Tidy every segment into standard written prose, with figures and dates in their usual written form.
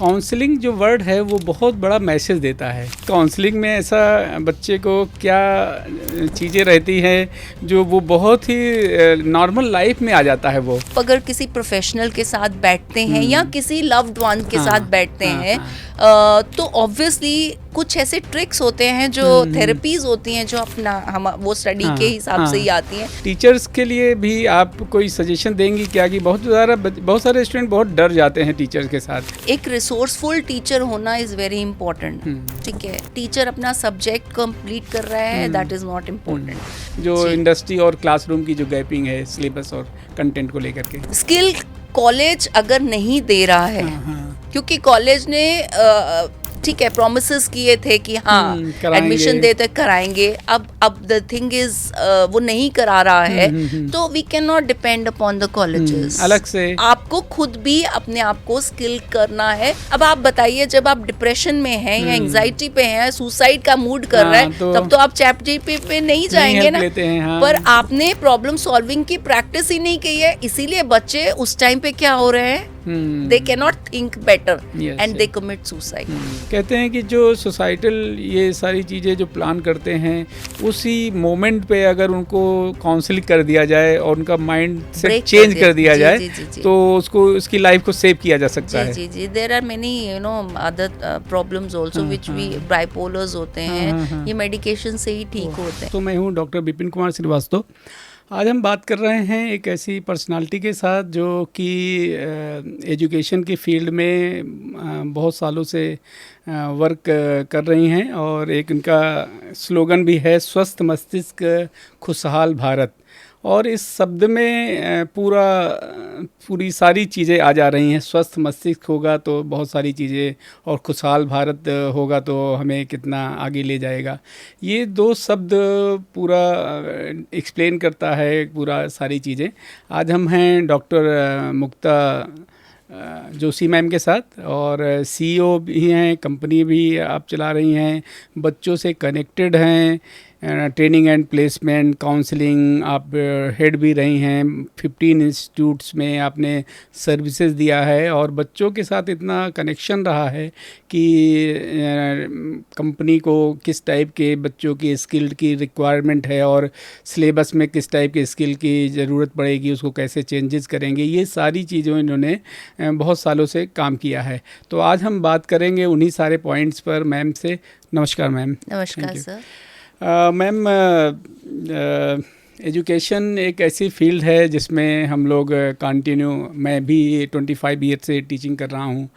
Counselling जो word है वो बहुत बड़ा मैसेज देता है। काउंसलिंग में ऐसा बच्चे को क्या चीज़ें रहती हैं जो वो बहुत ही नॉर्मल लाइफ में आ जाता है। वो अगर किसी प्रोफेशनल के साथ बैठते हैं या किसी लव्ड वन के साथ बैठते हैं तो ऑब्वियसली कुछ ऐसे ट्रिक्स होते हैं जो थेरेपीज होती हैं जो अपना हम वो स्टडी के हिसाब से ही आती हैं। टीचर्स के लिए भी आप कोई सजेशन देंगी क्या कि बहुत सारे स्टूडेंट बहुत डर जाते हैं टीचर्स के साथ? एक रिसोर्सफुल टीचर होना इज वेरी इंपॉर्टेंट। ठीक है, टीचर अपना सब्जेक्ट कंप्लीट कर रहा है, दैट इज नॉट इम्पोर्टेंट। जो इंडस्ट्री और क्लासरूम की जो गैपिंग है सिलेबस और कंटेंट को लेकर के, स्किल कॉलेज अगर नहीं दे रहा है, क्योंकि कॉलेज ने ठीक है प्रोमिसेस किए थे कि हाँ एडमिशन देते कराएंगे, अब द थिंग इज वो नहीं करा रहा है, तो we can not depend upon the colleges. अलग से आपको खुद भी अपने आप को स्किल करना है। अब आप बताइए, जब आप डिप्रेशन में हैं या एंजाइटी पे हैं, सुसाइड का मूड कर रहा है, तब तो आप चैट जीपीटी पे नहीं जाएंगे ना। पर आपने प्रॉब्लम सॉल्विंग की प्रैक्टिस ही नहीं की है, इसीलिए बच्चे उस टाइम पे क्या हो रहे हैं, they cannot think better and they commit suicide। कहते हैं कि जो सोसाइटल ये सारी चीज़ें जो प्लान करते हैं उसी मोमेंट पे अगर उनको काउंसलिंग कर दिया जाए और उनका माइंड से चेंज कर दिया जाए तो उसको उसकी लाइफ को सेव किया जा सकता है। जी there are many other problems also which we bipolars होते हैं, ये मेडिकेशन से ही ठीक होते हैं। तो मैं हूँ डॉक्टर विपिन कुमार श्रीवास्तव। आज हम बात कर रहे हैं एक ऐसी पर्सनालिटी के साथ जो कि एजुकेशन की फील्ड में बहुत सालों से वर्क कर रही हैं और एक उनका स्लोगन भी है, स्वस्थ मस्तिष्क खुशहाल भारत। और इस शब्द में पूरी सारी चीज़ें आ जा रही हैं। स्वस्थ मस्तिष्क होगा तो बहुत सारी चीज़ें, और खुशहाल भारत होगा तो हमें कितना आगे ले जाएगा। ये दो शब्द पूरा एक्सप्लेन करता है पूरा सारी चीज़ें। आज हम हैं डॉक्टर मुक्ता जोशी मैम के साथ, और CEO भी हैं, कंपनी भी आप चला रही हैं, बच्चों से कनेक्टेड हैं, ट्रेनिंग एंड प्लेसमेंट काउंसलिंग आप हेड भी रही हैं, 15 इंस्टीट्यूट्स में आपने सर्विसेज दिया है, और बच्चों के साथ इतना कनेक्शन रहा है कि कंपनी को किस टाइप के बच्चों की स्किल की रिक्वायरमेंट है और सिलेबस में किस टाइप के स्किल की ज़रूरत पड़ेगी, उसको कैसे चेंजेस करेंगे, ये सारी चीज़ों इन्होंने बहुत सालों से काम किया है। तो आज हम बात करेंगे उन्हीं सारे पॉइंट्स पर मैम से। नमस्कार मैम। नमस्कार सर। मैम, एजुकेशन एक ऐसी फील्ड है जिसमें हम लोग कंटिन्यू, मैं भी 25 ईयर से टीचिंग कर रहा हूँ,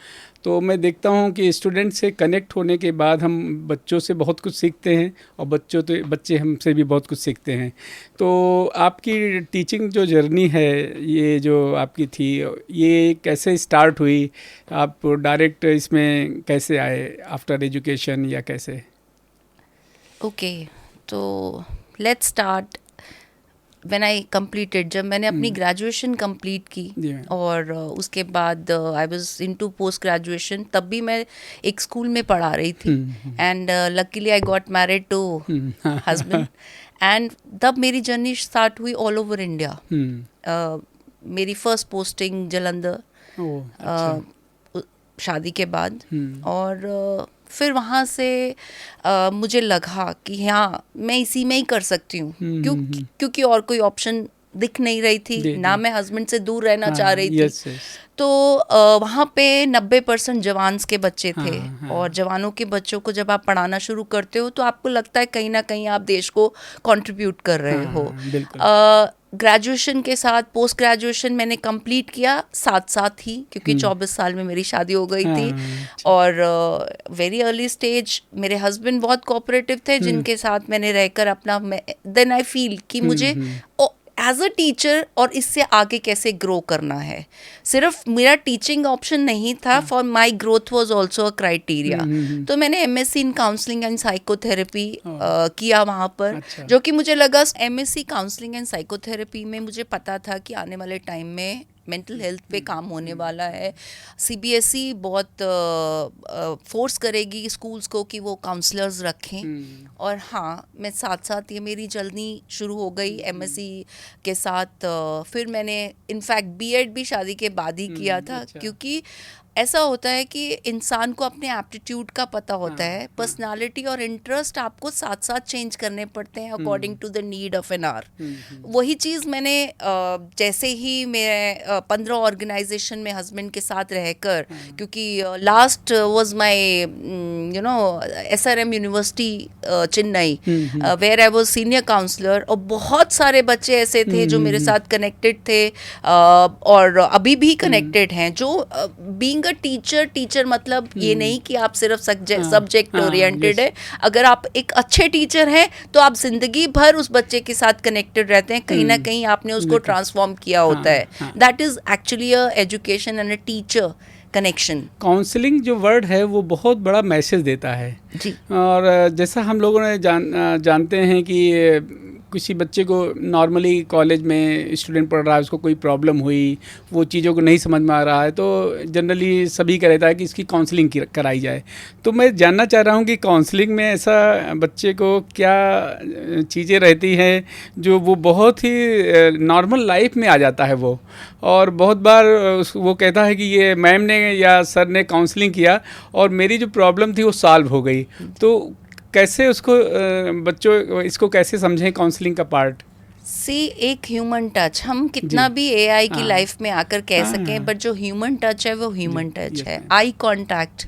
तो मैं देखता हूँ कि स्टूडेंट से कनेक्ट होने के बाद हम बच्चों से बहुत कुछ सीखते हैं और बच्चे हमसे भी बहुत कुछ सीखते हैं। तो आपकी टीचिंग जो जर्नी है, ये जो आपकी थी, ये कैसे स्टार्ट हुई? आप डायरेक्ट इसमें कैसे आए आफ्टर एजुकेशन, या कैसे? ओके, तो let's start when I completed, जब मैंने अपनी ग्रेजुएशन कंप्लीट की और उसके बाद I was into post graduation, तब भी मैं एक स्कूल में पढ़ा रही थी, and luckily I got married to husband, and तब मेरी जर्नी स्टार्ट हुई ऑल ओवर इंडिया। मेरी फर्स्ट पोस्टिंग जलंधर शादी के बाद, और फिर वहाँ से मुझे लगा कि हाँ मैं इसी में ही कर सकती हूँ, क्योंकि और कोई ऑप्शन दिख नहीं रही थी, ना मैं हस्बैंड से दूर रहना चाह रही थी। तो वहाँ पे 90% जवान्स के बच्चे थे, और जवानों के बच्चों को जब आप पढ़ाना शुरू करते हो तो आपको लगता है कहीं ना कहीं आप देश को कंट्रीब्यूट कर रहे हो। ग्रेजुएशन के साथ पोस्ट ग्रेजुएशन मैंने कंप्लीट किया साथ साथ ही, क्योंकि 24 साल में मेरी शादी हो गई थी, और वेरी अर्ली स्टेज मेरे हस्बैंड बहुत कोऑपरेटिव थे, जिनके साथ मैंने रहकर अपना, देन आई फील कि मुझे एज अ टीचर और इससे आगे कैसे ग्रो करना है। सिर्फ मेरा टीचिंग ऑप्शन नहीं था, for my growth was also a criteria. तो मैंने MSc in counselling and psychotherapy किया वहाँ पर। जो कि मुझे लगा MSc काउंसलिंग एंड साइकोथेरेपी में मुझे पता था कि आने वाले टाइम में मेंटल हेल्थ पे काम होने वाला है। CBSE बहुत फोर्स करेगी स्कूल्स को कि वो काउंसलर्स रखें, और हाँ मैं साथ साथ ये मेरी जर्नी शुरू हो गई MSc के साथ। फिर मैंने इनफैक्ट B.Ed भी शादी के बाद ही किया था, क्योंकि ऐसा होता है कि इंसान को अपने एप्टीट्यूड का पता होता है, पर्सनालिटी और इंटरेस्ट आपको साथ साथ चेंज करने पड़ते हैं according to the need of an hour. वही चीज़ मैंने जैसे ही मैं 15 ऑर्गेनाइजेशन में हस्बैंड के साथ रहकर, क्योंकि last was my SRM university Chennai where I was senior counsellor, और बहुत सारे बच्चे ऐसे थे जो मेरे साथ कनेक्टेड थे और अभी भी कनेक्टेड हैं, जो बीइंग अ टीचर मतलब ये नहीं कि आप सिर्फ सब्जेक्ट ओरिएंटेड है। अगर आप एक अच्छे टीचर हैं तो आप जिंदगी भर उस बच्चे के साथ कनेक्टेड रहते हैं, कहीं ना कहीं आपने उसको ट्रांसफॉर्म किया होता है। That is actually a education and a teacher connection. Counselling जो वर्ड है वो बहुत बड़ा मैसेज देता है जी। और जैसा हम लोगों ने जानते हैं कि किसी बच्चे को नॉर्मली कॉलेज में स्टूडेंट पढ़ रहा है, उसको कोई प्रॉब्लम हुई, वो चीज़ों को नहीं समझ में आ रहा है, तो जनरली सभी का रहता है कि इसकी काउंसलिंग कराई जाए। तो मैं जानना चाह रहा हूँ कि काउंसलिंग में ऐसा बच्चे को क्या चीज़ें रहती हैं जो वो बहुत ही नॉर्मल लाइफ में आ जाता है वो, और बहुत बार वो कहता है कि ये मैम ने या सर ने काउंसलिंग किया और मेरी जो प्रॉब्लम थी वो सॉल्व हो गई। तो कैसे उसको बच्चों इसको कैसे समझें काउंसलिंग का पार्ट? एक ह्यूमन टच, हम कितना भी एआई की लाइफ में आकर कह सकें, बट जो ह्यूमन टच है वो ह्यूमन टच है। आई कांटेक्ट,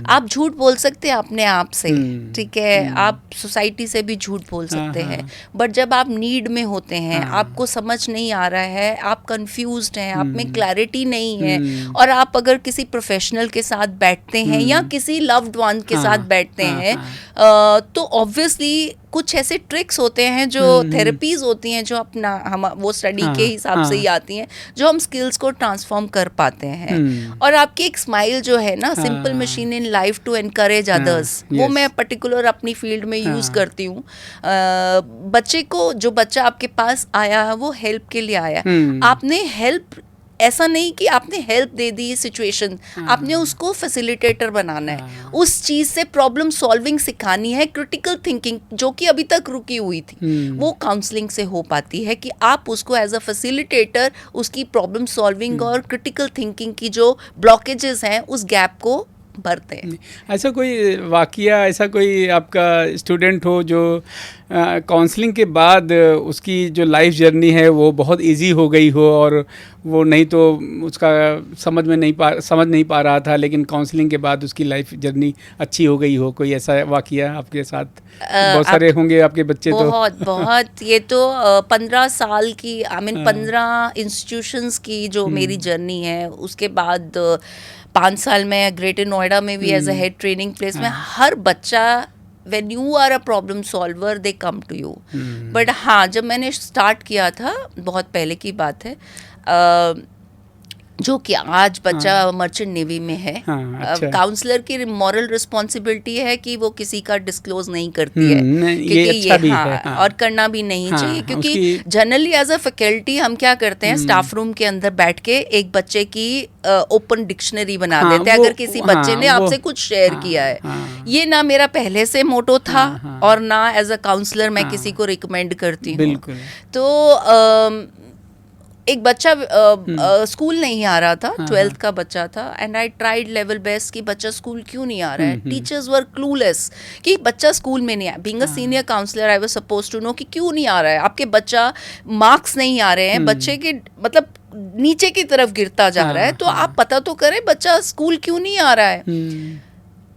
आप झूठ बोल सकते हैं अपने आप से, ठीक है, आप सोसाइटी से भी झूठ बोल सकते हैं, बट जब आप नीड में होते हैं, आपको समझ नहीं आ रहा है, आप कंफ्यूज्ड हैं, आप में क्लैरिटी नहीं है, और आप अगर किसी प्रोफेशनल के साथ बैठते हैं या किसी लव्ड वन के साथ बैठते हैं, तो ऑब्वियसली कुछ ऐसे ट्रिक्स होते हैं जो थेरेपीज होती हैं जो अपना हम वो स्टडी के हिसाब से ही आती हैं, जो हम स्किल्स को ट्रांसफॉर्म कर पाते हैं। और आपकी एक स्माइल जो है ना, simple machine in life to encourage others, वो मैं पर्टिकुलर अपनी फील्ड में यूज करती हूँ। बच्चे को, जो बच्चा आपके पास आया है वो हेल्प के लिए आया, आपने हेल्प, ऐसा नहीं कि आपने हेल्प दे दी सिचुएशन, आपने उसको फैसिलिटेटर बनाना है, उस चीज से प्रॉब्लम सॉल्विंग सिखानी है, क्रिटिकल थिंकिंग जो कि अभी तक रुकी हुई थी, वो काउंसलिंग से हो पाती है कि आप उसको एज अ फैसिलिटेटर उसकी प्रॉब्लम सॉल्विंग और क्रिटिकल थिंकिंग की जो ब्लॉकेजेस हैं उस गैप को भरते हैं। ऐसा कोई वाकया, ऐसा कोई आपका स्टूडेंट हो जो काउंसलिंग के बाद उसकी जो लाइफ जर्नी है वो बहुत इजी हो गई हो, और वो नहीं तो उसका समझ नहीं पा रहा था, लेकिन काउंसलिंग के बाद उसकी लाइफ जर्नी अच्छी हो गई हो? कोई ऐसा वाकया आपके साथ? बहुत सारे होंगे आपके बच्चे। बहुत ये तो 15 साल की, 15 इंस्टीट्यूशंस की जो मेरी जर्नी है, उसके बाद 5 साल में ग्रेटर नोएडा में भी as a head training place में, हर बच्चा when you are a problem solver they come to you। But हाँ, जब मैंने स्टार्ट किया था, बहुत पहले की बात है, जो कि आज बच्चा मर्चेंट नेवी में है, काउंसलर की मॉरल रिस्पॉन्सिबिलिटी है कि वो किसी का डिस्क्लोज नहीं करती है, क्योंकि ये है, और करना भी नहीं चाहिए, क्योंकि जनरली एज अ फैकल्टी हम क्या करते हैं, स्टाफ रूम के अंदर बैठ के एक बच्चे की ओपन डिक्शनरी बना देते हैं अगर किसी बच्चे ने आपसे कुछ शेयर किया है। ये ना मेरा पहले से मोटो था और ना एज अ काउंसलर मैं किसी को रिकमेंड करती हूँ। तो एक बच्चा स्कूल नहीं आ रहा था, 12th का बच्चा था, and I tried level best कि बच्चा स्कूल क्यों नहीं आ रहा है। टीचर्स वर क्लूलेस कि बच्चा स्कूल में नहीं आया। Being a senior counsellor I was supposed to know कि क्यों नहीं आ रहा है, आपके बच्चा मार्क्स नहीं आ रहे हैं, बच्चे के मतलब नीचे की तरफ गिरता जा रहा है, तो आप पता तो करें बच्चा स्कूल क्यों नहीं आ रहा है।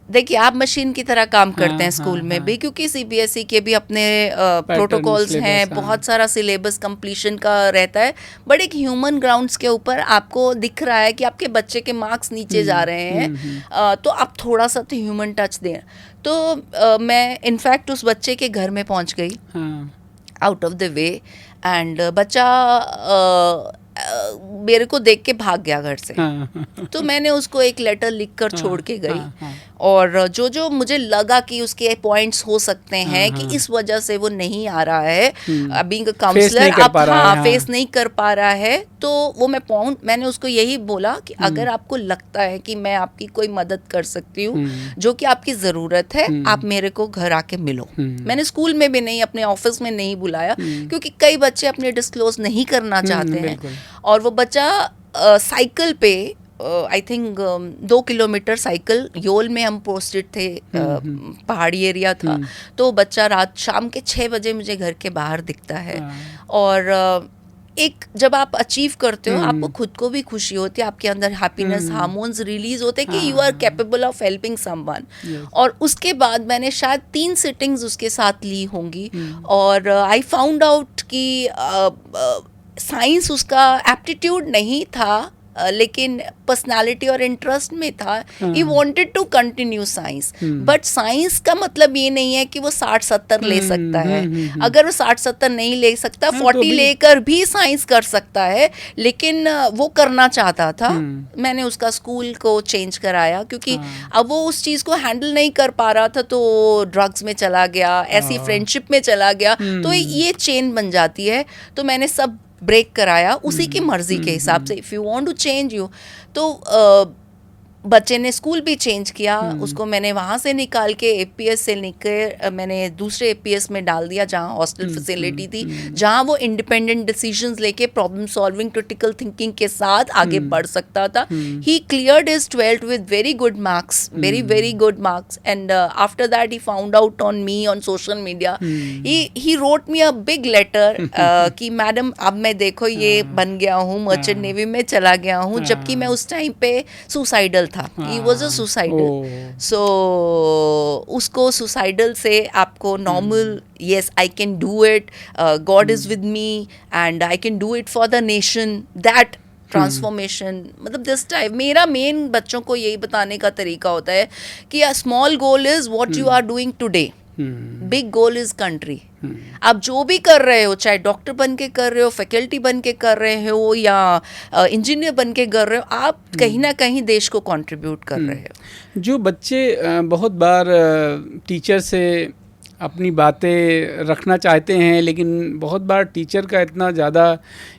देखिए, आप मशीन की तरह काम करते हैं स्कूल में भी, क्योंकि सीबीएसई के भी अपने प्रोटोकॉल्स हैं, बहुत सारा सिलेबस कंप्लीशन का रहता है, बट एक ह्यूमन ग्राउंड्स के ऊपर आपको दिख रहा है कि आपके बच्चे के मार्क्स नीचे जा रहे हैं, तो आप थोड़ा सा तो ह्यूमन टच दें। तो मैं इनफैक्ट उस बच्चे के घर में पहुंच गई out of the way, and बच्चा मेरे को देख के भाग गया घर से। तो मैंने उसको एक लेटर लिख कर छोड़ के गई, और जो जो मुझे लगा कि उसके पॉइंट्स हो सकते हैं कि इस वजह से वो नहीं आ रहा है, बीइंग अ काउंसलर आप फेस नहीं कर पा रहा है, तो वो मैंने उसको यही बोला कि अगर आपको लगता है कि मैं आपकी कोई मदद कर सकती हूँ, जो कि आपकी ज़रूरत है, आप मेरे को घर आके मिलो। मैंने स्कूल में भी नहीं, अपने ऑफिस में नहीं बुलाया, क्योंकि कई बच्चे अपने डिस्क्लोज नहीं करना चाहते हैं, और वो बच्चा साइकिल पे I think 2 kilometre cycle, Yol में हम पोस्टेड थे, पहाड़ी एरिया था, तो बच्चा रात शाम के 6 बजे मुझे घर के बाहर दिखता है। और एक जब आप अचीव करते हो, आपको खुद को भी खुशी होती है, आपके अंदर हैप्पीनेस हार्मोन्स रिलीज होते हैं कि you are capable of helping someone. और उसके बाद मैंने शायद 3 सिटिंग्स उसके साथ ली होंगी, और आई फाउंड आउट कि साइंस उसका एप्टीट्यूड नहीं था, लेकिन पर्सनालिटी और इंटरेस्ट में था। He wanted to continue science, but science का मतलब ये नहीं है कि वो 60-70 ले सकता है। अगर वो 60-70 नहीं ले सकता, 40 लेकर भी साइंस कर सकता है, लेकिन वो करना चाहता था। मैंने उसका स्कूल को चेंज कराया, क्योंकि अब वो उस चीज़ को हैंडल नहीं कर पा रहा था, तो ड्रग्स में चला गया, ऐसी फ्रेंडशिप में चला गया, तो ये चेन बन जाती है। तो मैंने सब ब्रेक कराया उसी की मर्जी के हिसाब से। If you want to change you, तो बच्चे ने स्कूल भी चेंज किया, उसको मैंने वहाँ से निकाल के एपीएस से निकल मैंने दूसरे एपीएस में डाल दिया, जहाँ हॉस्टल फैसिलिटी थी, जहाँ वो इंडिपेंडेंट डिसीजंस लेके प्रॉब्लम सॉल्विंग, क्रिटिकल थिंकिंग के साथ आगे बढ़ सकता था। He cleared his 12th with very good marks, very good marks, and after that he found out on me on social media. He wrote me a big letter कि madam अब मैं देखो ये बन गया हूँ, मर्चेंट नेवी में चला गया हूँ, जबकि मैं उस टाइम पे सुसाइडल था। He was a suicidal. So उसको suicidal से आपको normal, yes I can do it, God is with me and I can do it for the nation, that transformation. मतलब दिस टाइम मेरा मेन बच्चों को यही बताने का तरीका होता है कि a small goal is what you are doing today, big goal is country. आप जो भी कर रहे हो, चाहे डॉक्टर बन के कर रहे हो, फैकल्टी बन के कर रहे हो, या इंजीनियर बन के कर रहे हो, आप कहीं ना कहीं देश को कंट्रीब्यूट कर रहे हो। जो बच्चे बहुत बार टीचर से अपनी बातें रखना चाहते हैं, लेकिन बहुत बार टीचर का इतना ज़्यादा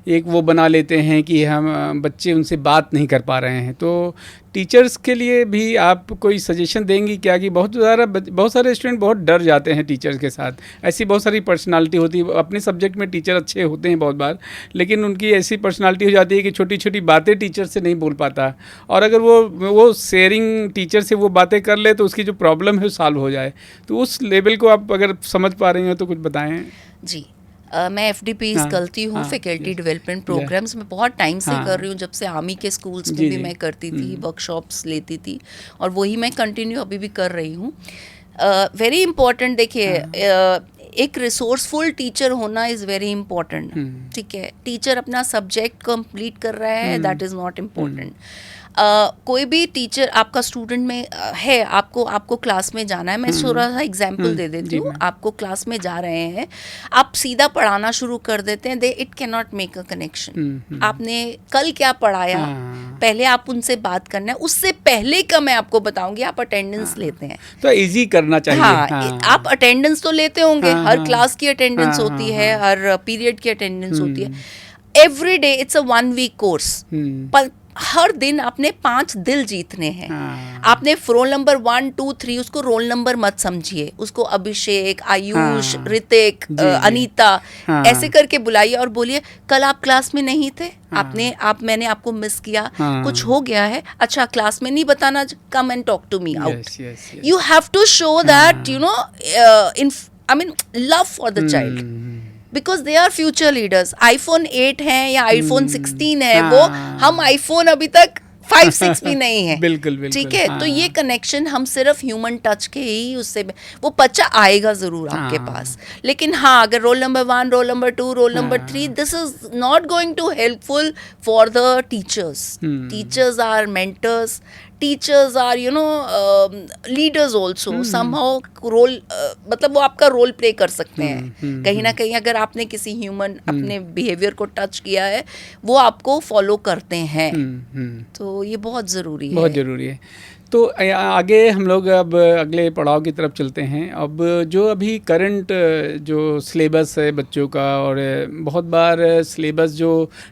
एक वो बना लेते हैं कि हम बच्चे उनसे बात नहीं कर पा रहे हैं, तो टीचर्स के लिए भी आप कोई सजेशन देंगी क्या? कि बहुत सारे स्टूडेंट बहुत डर जाते हैं टीचर्स के साथ। ऐसी बहुत सारी पर्सनालिटी होती है, अपने सब्जेक्ट में टीचर अच्छे होते हैं बहुत बार, लेकिन उनकी ऐसी पर्सनालिटी हो जाती है कि छोटी छोटी बातें टीचर से नहीं बोल पाता, और अगर वो शेयरिंग टीचर से वो बातें कर ले तो उसकी जो प्रॉब्लम है वो सॉल्व हो जाए। तो उस लेवल को आप अगर समझ पा रही हो तो कुछ बताएं। जी, मैं एफडीपीज करती हूँ, फैकल्टी डेवलपमेंट प्रोग्राम्स में बहुत टाइम से कर रही हूँ, जब से आर्मी के स्कूल्स में भी मैं करती थी, वर्कशॉप्स लेती थी, और वही मैं कंटिन्यू अभी भी कर रही हूँ। वेरी इम्पॉर्टेंट, देखिए एक रिसोर्सफुल टीचर होना इज़ वेरी इम्पॉर्टेंट। ठीक है, टीचर अपना सब्जेक्ट कंप्लीट कर रहा है, दैट इज़ नॉट इम्पॉर्टेंट। कोई भी टीचर आपका स्टूडेंट में है, आपको क्लास में जाना है, मैं थोड़ा सा एग्जांपल दे देती हूँ। आपको क्लास में जा रहे हैं, आप सीधा पढ़ाना शुरू कर देते हैं, it can not make a connection. आपने कल क्या पढ़ाया, पहले आप उनसे बात करना है, उससे पहले का मैं आपको बताऊंगी, आप अटेंडेंस लेते हैं तो इजी करना चाहिए। आप अटेंडेंस तो लेते होंगे, हर क्लास की अटेंडेंस होती है, हर पीरियड की अटेंडेंस होती है। Every day it's a 1 week course, पर हर दिन आपने 5 दिल जीतने हैं। आपने रोल नंबर 1, 2, 3 उसको रोल नंबर मत समझिए, उसको अभिषेक, आयुष, ऋतिक, अनीता ऐसे करके बुलाइए और बोलिए कल आप क्लास में नहीं थे, मैंने आपको मिस किया, कुछ हो गया है, अच्छा क्लास में नहीं बताना, come and talk to me out. You have to show that you know love for the child, because they are future leaders. iPhone 8 है या iPhone 16 है, वो हम iPhone अभी तक 5-6 भी नहीं है। बिल्कुल ठीक है, तो ये कनेक्शन हम सिर्फ ह्यूमन टच के ही उससे वो बच्चा आएगा जरूर आपके पास, लेकिन हाँ अगर roll number 1, roll number 2, roll number 3, this is not going to helpful for the teachers. Teachers are mentors, teachers are leaders also somehow role, मतलब वो आपका रोल प्ले कर सकते हैं कहीं ना कहीं। अगर आपने किसी ह्यूमन अपने बिहेवियर को टच किया है, वो आपको फॉलो करते हैं, तो ये बहुत ज़रूरी है, बहुत ज़रूरी है। तो आगे हम लोग अब अगले पड़ाव की तरफ चलते हैं। अब जो अभी करंट जो सिलेबस है बच्चों का, और बहुत बार सिलेबस जो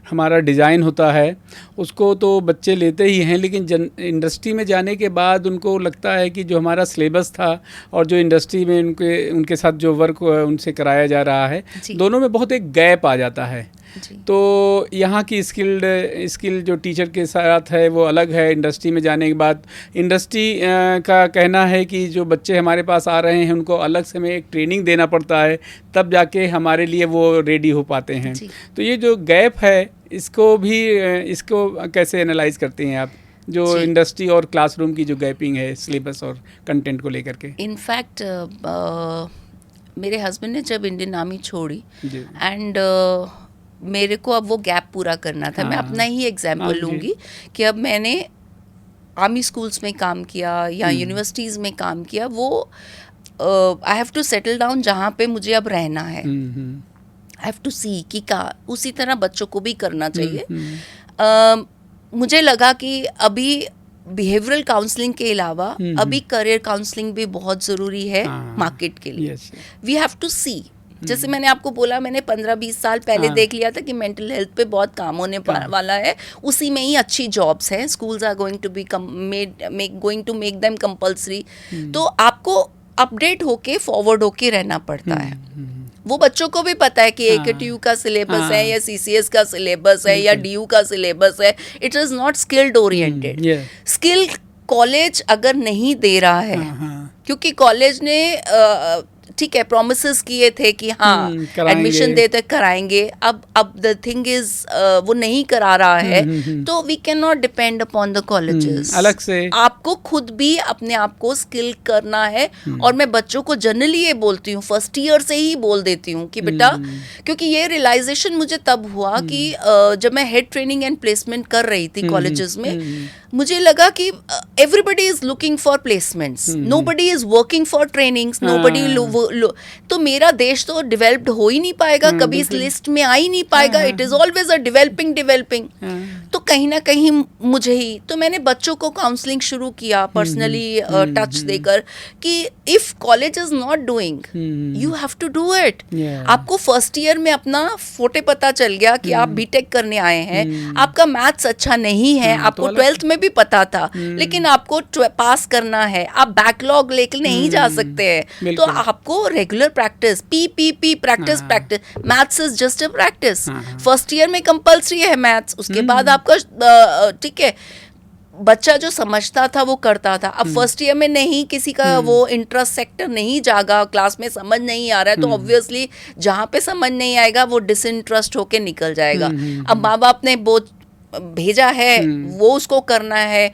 हमारा डिज़ाइन होता है उसको तो बच्चे लेते ही हैं, लेकिन इंडस्ट्री में जाने के बाद उनको लगता है कि जो हमारा सिलेबस था और जो इंडस्ट्री में उनके साथ जो वर्क उनसे कराया जा रहा है, दोनों में बहुत एक गैप आ जाता है। तो यहाँ की स्किल जो टीचर के साथ है वो अलग है। इंडस्ट्री में जाने के बाद इंडस्ट्री का कहना है कि जो बच्चे हमारे पास आ रहे हैं उनको अलग से हमें एक ट्रेनिंग देना पड़ता है, तब जाके हमारे लिए वो रेडी हो पाते हैं। तो ये जो गैप है इसको कैसे एनालाइज करती हैं आप, जो इंडस्ट्री और क्लासरूम की जो गैपिंग है सिलेबस और कंटेंट को लेकर के? इनफैक्ट मेरे हस्बैंड ने जब इंडियन आर्मी छोड़ी एंड मेरे को अब वो गैप पूरा करना था। मैं अपना ही एग्जाम्पल लूँगी कि अब मैंने आर्मी स्कूल्स में काम किया या यूनिवर्सिटीज़ में काम किया, वो I have to settle down जहाँ पे मुझे अब रहना है। आई हैव टू सी कि उसी तरह बच्चों को भी करना चाहिए। मुझे लगा कि अभी बिहेवियरल काउंसलिंग के अलावा अभी करियर काउंसलिंग भी बहुत ज़रूरी है मार्केट के लिए। वी हैव टू सी, जैसे मैंने आपको बोला, मैंने 15-20 साल पहले देख लिया था कि मेंटल हेल्थ पे बहुत काम होने वाला है, उसी में ही अच्छी जॉब्स हैं, schools are going to be going to make them compulsory. तो आपको अपडेट होके फॉरवर्ड होके रहना पड़ता है। वो बच्चों को भी पता है कि AKTU का सिलेबस है या CCS का सिलेबस है या DU का सिलेबस है। It is not skilled oriented. Skill college अगर नहीं दे रहा है, क्योंकि कॉलेज ने ठीक है प्रोमिसेस किए थे कि हाँ एडमिशन देते कराएंगे, अब द थिंग इज वो नहीं करा रहा है, तो we can not depend upon the colleges. अलग से आपको खुद भी अपने आप को स्किल करना है। और मैं बच्चों को जनरली ये बोलती हूँ, फर्स्ट ईयर से ही बोल देती हूँ कि बेटा, क्योंकि ये रियलाइजेशन मुझे तब हुआ कि जब मैं हेड ट्रेनिंग एंड प्लेसमेंट कर रही थी कॉलेजेस में, मुझे लगा कि everybody is looking for placements, nobody is working for trainings, nobody. तो मेरा देश तो डेवलप्ड हो ही नहीं पाएगा, कभी इस लिस्ट में आ ही नहीं पाएगा। It is always a developing. तो कहीं ना कहीं मुझे ही, तो मैंने बच्चों को काउंसलिंग शुरू किया पर्सनली टच देकर कि if college is not doing, you have to do it. आपको फर्स्ट ईयर में अपना फोटे पता चल गया कि आप बीटेक करने आए हैं, आपका मैथ्स अच्छा नहीं है, आपको 12th में भी पता था, लेकिन आपको पास करना है, आप बैकलॉग लेकर नहीं जा सकते हैं। तो आपको regular practice, P practice, maths is just a practice. First year में कंपल्सरी है मैथ्स, उसके बाद आपका ठीक है बच्चा जो समझता था वो करता था। अब फर्स्ट ईयर में नहीं, किसी का वो इंटरेस्ट सेक्टर नहीं जागा, क्लास में समझ नहीं आ रहा है, तो ऑब्वियसली जहाँ पे समझ नहीं आएगा वो डिसइंटरेस्ट होके निकल जाएगा। अब माँ बाप ने बहुत भेजा है, वो उसको करना है।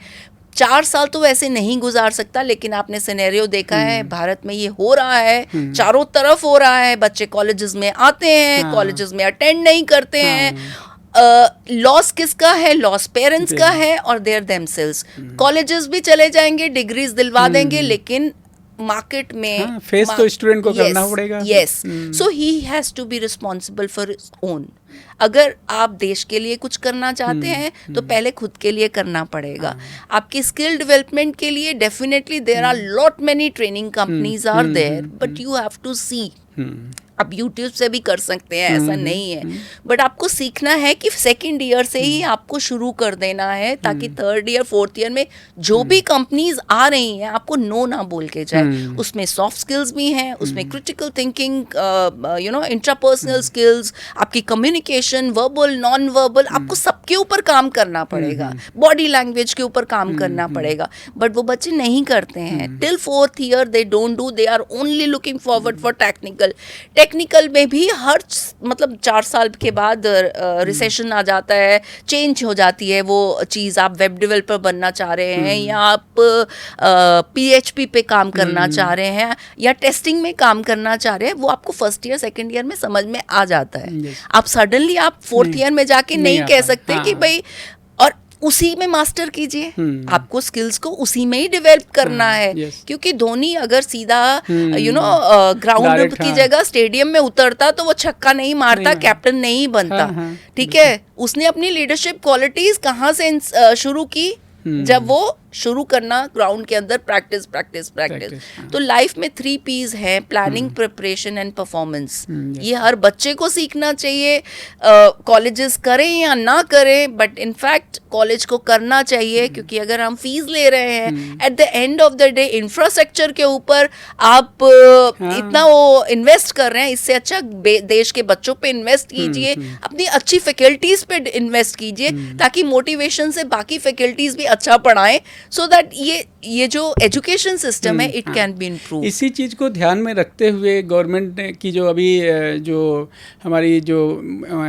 4 साल तो वैसे नहीं गुजार सकता, लेकिन आपने सिनेरियो देखा है भारत में ये हो रहा है, चारों तरफ हो रहा है। बच्चे कॉलेजेस में आते हैं, कॉलेजेस में अटेंड नहीं करते हैं। लॉस किसका है? लॉस पेरेंट्स का है और देयर देमसेल्व्स। कॉलेजेस भी चले जाएंगे, डिग्रीज दिलवा देंगे, लेकिन मार्केट में फेस तो स्टूडेंट को करना पड़ेगा। Yes, so he has to be responsible for his own. अगर आप देश के लिए कुछ करना चाहते हैं तो पहले खुद के लिए करना पड़ेगा। आपकी स्किल डेवलपमेंट के लिए definitely there are lot many training companies are there, but you have to see. आप यूट्यूब से भी कर सकते हैं, ऐसा नहीं है, बट आपको सीखना है कि सेकेंड ईयर से ही आपको शुरू कर देना है, ताकि थर्ड ईयर फोर्थ ईयर में जो भी कंपनीज आ रही हैं आपको नो ना बोल के जाए। उसमें सॉफ्ट स्किल्स भी हैं, उसमें क्रिटिकल थिंकिंग, इंट्रापर्सनल स्किल्स, आपकी कम्युनिकेशन, वर्बल नॉन वर्बल, आपको सबके ऊपर काम करना पड़ेगा, बॉडी लैंग्वेज के ऊपर काम करना पड़ेगा। बट वो बच्चे नहीं करते हैं। Till fourth year they don't do, they are only looking forward for technical में भी हर मतलब 4 साल के बाद रिसेशन आ जाता है, चेंज हो जाती है वो चीज़। आप वेब डेवलपर बनना चाह रहे हैं या आप PHP पे काम करना चाह रहे हैं या टेस्टिंग में काम करना चाह रहे हैं, वो आपको फर्स्ट ईयर सेकेंड ईयर में समझ में आ जाता है। आप सडनली आप फोर्थ ईयर में जाके नहीं कह सकते कि भाई, और उसी में मास्टर कीजिए। आपको स्किल्स को उसी में ही डेवलप करना है, क्योंकि धोनी अगर सीधा ग्राउंड की जगह स्टेडियम में उतरता तो वो छक्का नहीं मारता, कैप्टन नहीं बनता। ठीक है, उसने अपनी लीडरशिप क्वालिटीज कहाँ से शुरू की? जब वो शुरू करना ग्राउंड के अंदर, प्रैक्टिस प्रैक्टिस प्रैक्टिस। तो लाइफ में 3 P's हैं, प्लानिंग, प्रिपरेशन एंड परफॉर्मेंस। ये हर बच्चे को सीखना चाहिए, कॉलेजेस करें या ना करें, बट इनफैक्ट कॉलेज को करना चाहिए, क्योंकि अगर हम फीस ले रहे हैं at the end of the day infrastructure के ऊपर आप इतना वो इन्वेस्ट कर रहे हैं, इससे अच्छा देश के बच्चों पे इन्वेस्ट कीजिए, अपनी अच्छी फैकल्टीज पे इन्वेस्ट कीजिए, ताकि मोटिवेशन से बाकी फैकल्टीज भी अच्छा पढ़ाएं, सो दैट ये जो एजुकेशन सिस्टम है इट कैन बी इम्प्रूव। इसी चीज़ को ध्यान में रखते हुए गवर्नमेंट की जो अभी जो हमारी जो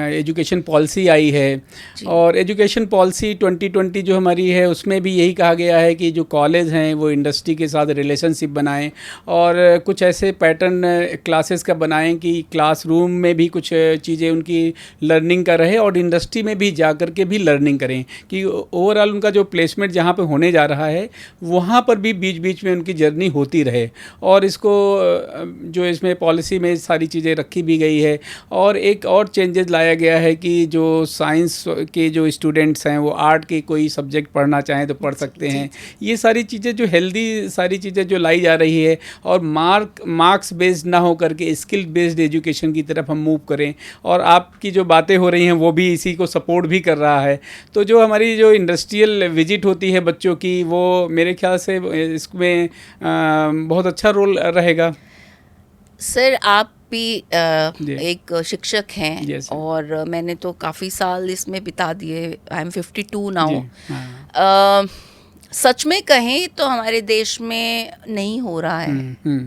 एजुकेशन पॉलिसी आई है, और एजुकेशन पॉलिसी 2020 जो हमारी है, उसमें भी यही कहा गया है कि जो कॉलेज हैं वो इंडस्ट्री के साथ रिलेशनशिप बनाएं, और कुछ ऐसे पैटर्न क्लासेस का बनाएं कि क्लासरूम में भी कुछ चीज़ें उनकी लर्निंग का रहे, और इंडस्ट्री में भी जा कर के भी लर्निंग करें, कि ओवरऑल उनका जो प्लेसमेंट जहाँ पे होने जा रहा है वहाँ पर भी बीच बीच में उनकी जर्नी होती रहे। और इसको जो इसमें पॉलिसी में सारी चीज़ें रखी भी गई है, और एक और चेंजेस लाया गया है कि जो साइंस के जो स्टूडेंट्स हैं वो आर्ट के कोई सब्जेक्ट पढ़ना चाहें तो पढ़ सकते हैं। ये सारी चीज़ें जो हेल्दी सारी चीज़ें जो लाई जा रही है, और मार्क्स बेस्ड ना हो करके स्किल बेस्ड एजुकेशन की तरफ हम मूव करें, और आपकी जो बातें हो रही हैं वो भी इसी को सपोर्ट भी कर रहा है। तो जो हमारी जो इंडस्ट्रियल विजिट होती है बच्चों की, वो मेरे ख्याल से इसमें बहुत अच्छा रोल रहेगा। सर आप भी एक शिक्षक हैं, yes, और मैंने तो काफ़ी साल इसमें बिता दिए, आई एम 52 नाउ। सच में कहें तो हमारे देश में नहीं हो रहा है।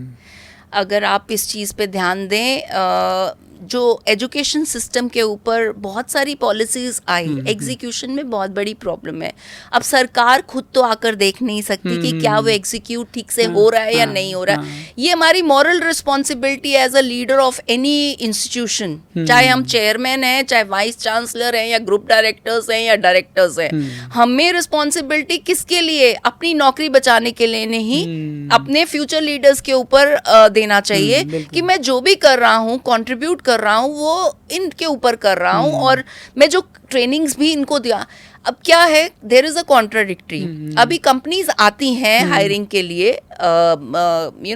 अगर आप इस चीज़ पे ध्यान दें, जो एजुकेशन सिस्टम के ऊपर बहुत सारी पॉलिसीज़ आई, एग्जीक्यूशन में बहुत बड़ी प्रॉब्लम है। अब सरकार खुद तो आकर देख नहीं सकती कि क्या वो एग्जीक्यूट ठीक से हो रहा है या नहीं हो रहा है। ये हमारी moral responsibility as a leader of any institution, चाहे हम चेयरमैन हैं, चाहे वाइस चांसलर हैं, या ग्रुप डायरेक्टर्स हैं, या डायरेक्टर्स हैं, हमें रिस्पॉन्सिबिलिटी किसके लिए? अपनी नौकरी बचाने के लिए नहीं, अपने फ्यूचर लीडर्स के ऊपर देना चाहिए कि मैं जो भी कर रहा हूँ, कॉन्ट्रीब्यूट कर रहा हूँ, वो इनके ऊपर कर रहा हूँ, और मैं जो ट्रेनिंग्स भी इनको दिया। अब क्या है, देयर इज अ कॉन्ट्राडिक्टरी। अभी कंपनीज आती हैं हायरिंग के लिए,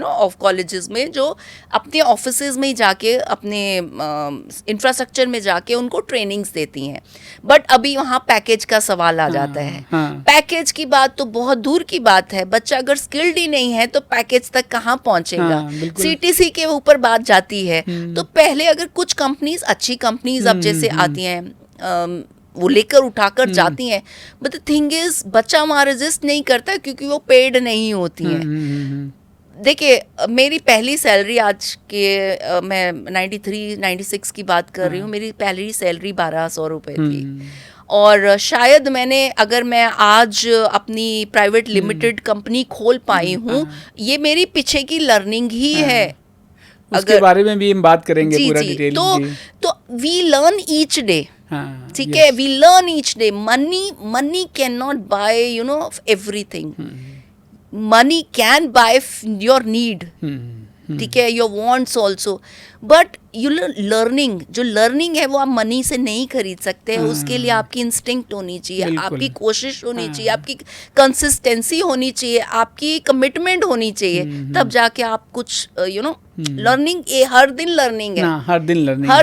ऑफ कॉलेजेस में, जो अपने ऑफिसेज में ही जाके, अपने इंफ्रास्ट्रक्चर में जाके उनको ट्रेनिंग्स देती हैं, बट अभी वहाँ पैकेज का सवाल आ जाता है। पैकेज की बात तो बहुत दूर की बात है, बच्चा अगर स्किल्ड ही नहीं है तो पैकेज तक कहाँ पहुँचेगा? CTC के ऊपर बात जाती है। तो पहले अगर कुछ कंपनीज, अच्छी कंपनीज अब जैसे आती हैं, वो लेकर उठाकर जाती हैं, बट द थिंग इज बच्चा वहाँ रेजिस्ट नहीं करता, क्योंकि वो पेड नहीं होती हैं। देखिए, मेरी पहली सैलरी आज के मैं 93-96 की बात कर रही हूँ, मेरी पहली सैलरी 1200 रुपये थी, और शायद मैंने, अगर मैं आज अपनी प्राइवेट लिमिटेड कंपनी खोल पाई हूँ, ये मेरी पीछे की लर्निंग ही है। उसके बारे में भी हम बात करेंगे पूरा डिटेल। तो वी लर्न ईच डे, ठीक है, we learn each day. Money can not buy everything. Money can buy your need, ठीक है, your wants also, but learning, जो लर्निंग है वो आप मनी से नहीं खरीद सकते। उसके लिए आपकी इंस्टिंक्ट होनी चाहिए, आपकी कोशिश होनी चाहिए, आपकी कंसिस्टेंसी होनी चाहिए, आपकी कमिटमेंट होनी चाहिए, तब जाके आप कुछ लर्निंग, हर दिन लर्निंग है, हर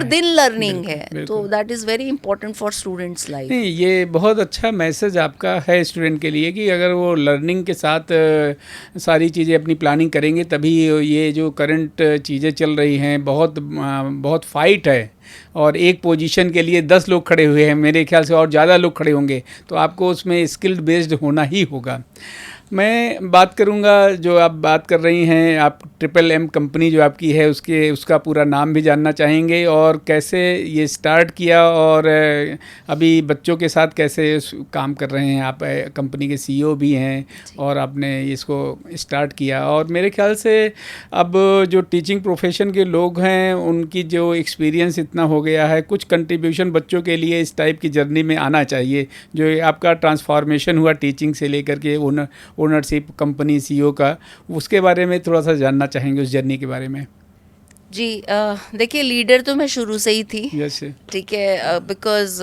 दिन लर्निंग है। तो that is very important for students life. नहीं, ये बहुत अच्छा मैसेज आपका है स्टूडेंट के लिए, कि अगर वो लर्निंग के साथ सारी चीज़ें अपनी प्लानिंग करेंगे, तभी ये जो करंट चीज़ें चल रही हैं, बहुत फाइट है, और एक पोजीशन के लिए 10 लोग खड़े हुए हैं, मेरे ख्याल से और ज़्यादा लोग खड़े होंगे, तो आपको उसमें स्किल्ड बेस्ड होना ही होगा। मैं बात करूंगा, जो आप बात कर रही हैं, आप MMM कंपनी जो आपकी है उसका पूरा नाम भी जानना चाहेंगे, और कैसे ये स्टार्ट किया, और अभी बच्चों के साथ कैसे काम कर रहे हैं। आप कंपनी के CEO भी हैं, और आपने इसको स्टार्ट किया, और मेरे ख्याल से अब जो टीचिंग प्रोफेशन के लोग हैं उनकी जो एक्सपीरियंस इतना हो गया है, कुछ कंट्रीब्यूशन बच्चों के लिए इस टाइप की जर्नी में आना चाहिए। जो आपका ट्रांसफॉर्मेशन हुआ टीचिंग से लेकर के ओनरशिप, कंपनी, CEO का, उसके बारे में थोड़ा सा जानना चाहेंगे, उस जर्नी के बारे में। जी, देखिए, लीडर तो मैं शुरू से ही थी, yes, ठीक है, बिकॉज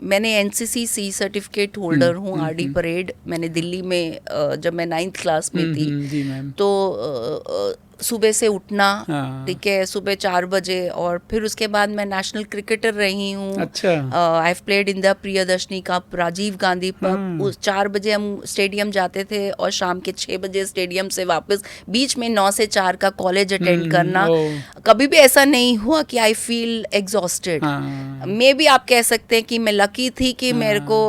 मैंने एनसीसी सी सर्टिफिकेट होल्डर हूँ, आरडी परेड मैंने दिल्ली में जब मैं 9th क्लास में थी जी मैम। तो सुबह से उठना, हाँ। ठीक है, सुबह 4 बजे, और फिर उसके बाद मैं नेशनल क्रिकेटर रही हूँ। अच्छा। I have played in the Priyadarshini cup, Rajiv Gandhi cup. उस 4 बजे हम स्टेडियम जाते थे और शाम के 6 बजे स्टेडियम से वापस, बीच में 9 से 4 का कॉलेज अटेंड करना। कभी भी ऐसा नहीं हुआ कि I feel exhausted. May be आप कह सकते हैं कि मैं लकी थी कि मेरे को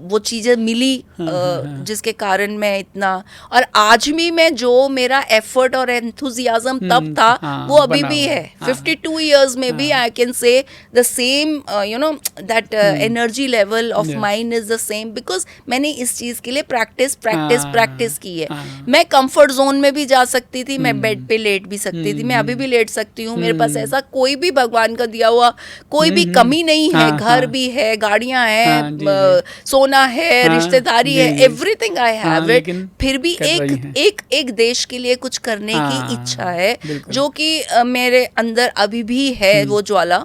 वो चीज़ें मिली जिसके कारण मैं इतना, और आज भी मैं जो मेरा एफर्ट और एंथुजियाज्म तब था वो अभी भी है। 52 इयर्स में भी I can say the same, you know, that energy level of mind is the same, because मैंने इस चीज़ के लिए प्रैक्टिस की है। मैं कंफर्ट जोन में भी जा सकती थी, मैं बेड पे लेट भी सकती थी, मैं अभी भी लेट सकती हूँ। मेरे पास ऐसा कोई भी भगवान का दिया हुआ कोई भी कमी नहीं है। घर भी है, गाड़ियाँ हैं, सोना है, रिश्तेदारी है, एवरीथिंग आई हैव इट। फिर भी एक देश के लिए कुछ करने की इच्छा है जो कि मेरे अंदर अभी भी है, वो ज्वाला,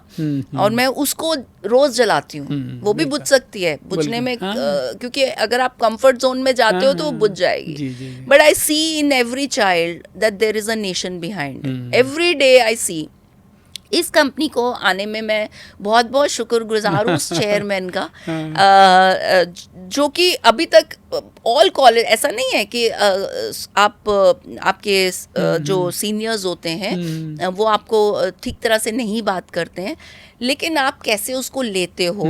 और मैं उसको रोज जलाती हूँ। वो भी बुझ सकती है, बुझने में क्योंकि अगर आप कंफर्ट जोन में जाते हो तो वो बुझ जाएगी। But I see in every child that there is a nation behind. Every day I see. इस कंपनी को आने में मैं बहुत बहुत शुक्रगुजार हूँ उस चेयरमैन का, जो कि अभी तक ऑल कॉलेज, ऐसा नहीं है कि आपके जो सीनियर्स होते हैं वो आपको ठीक तरह से नहीं बात करते हैं, लेकिन आप कैसे उसको लेते हो,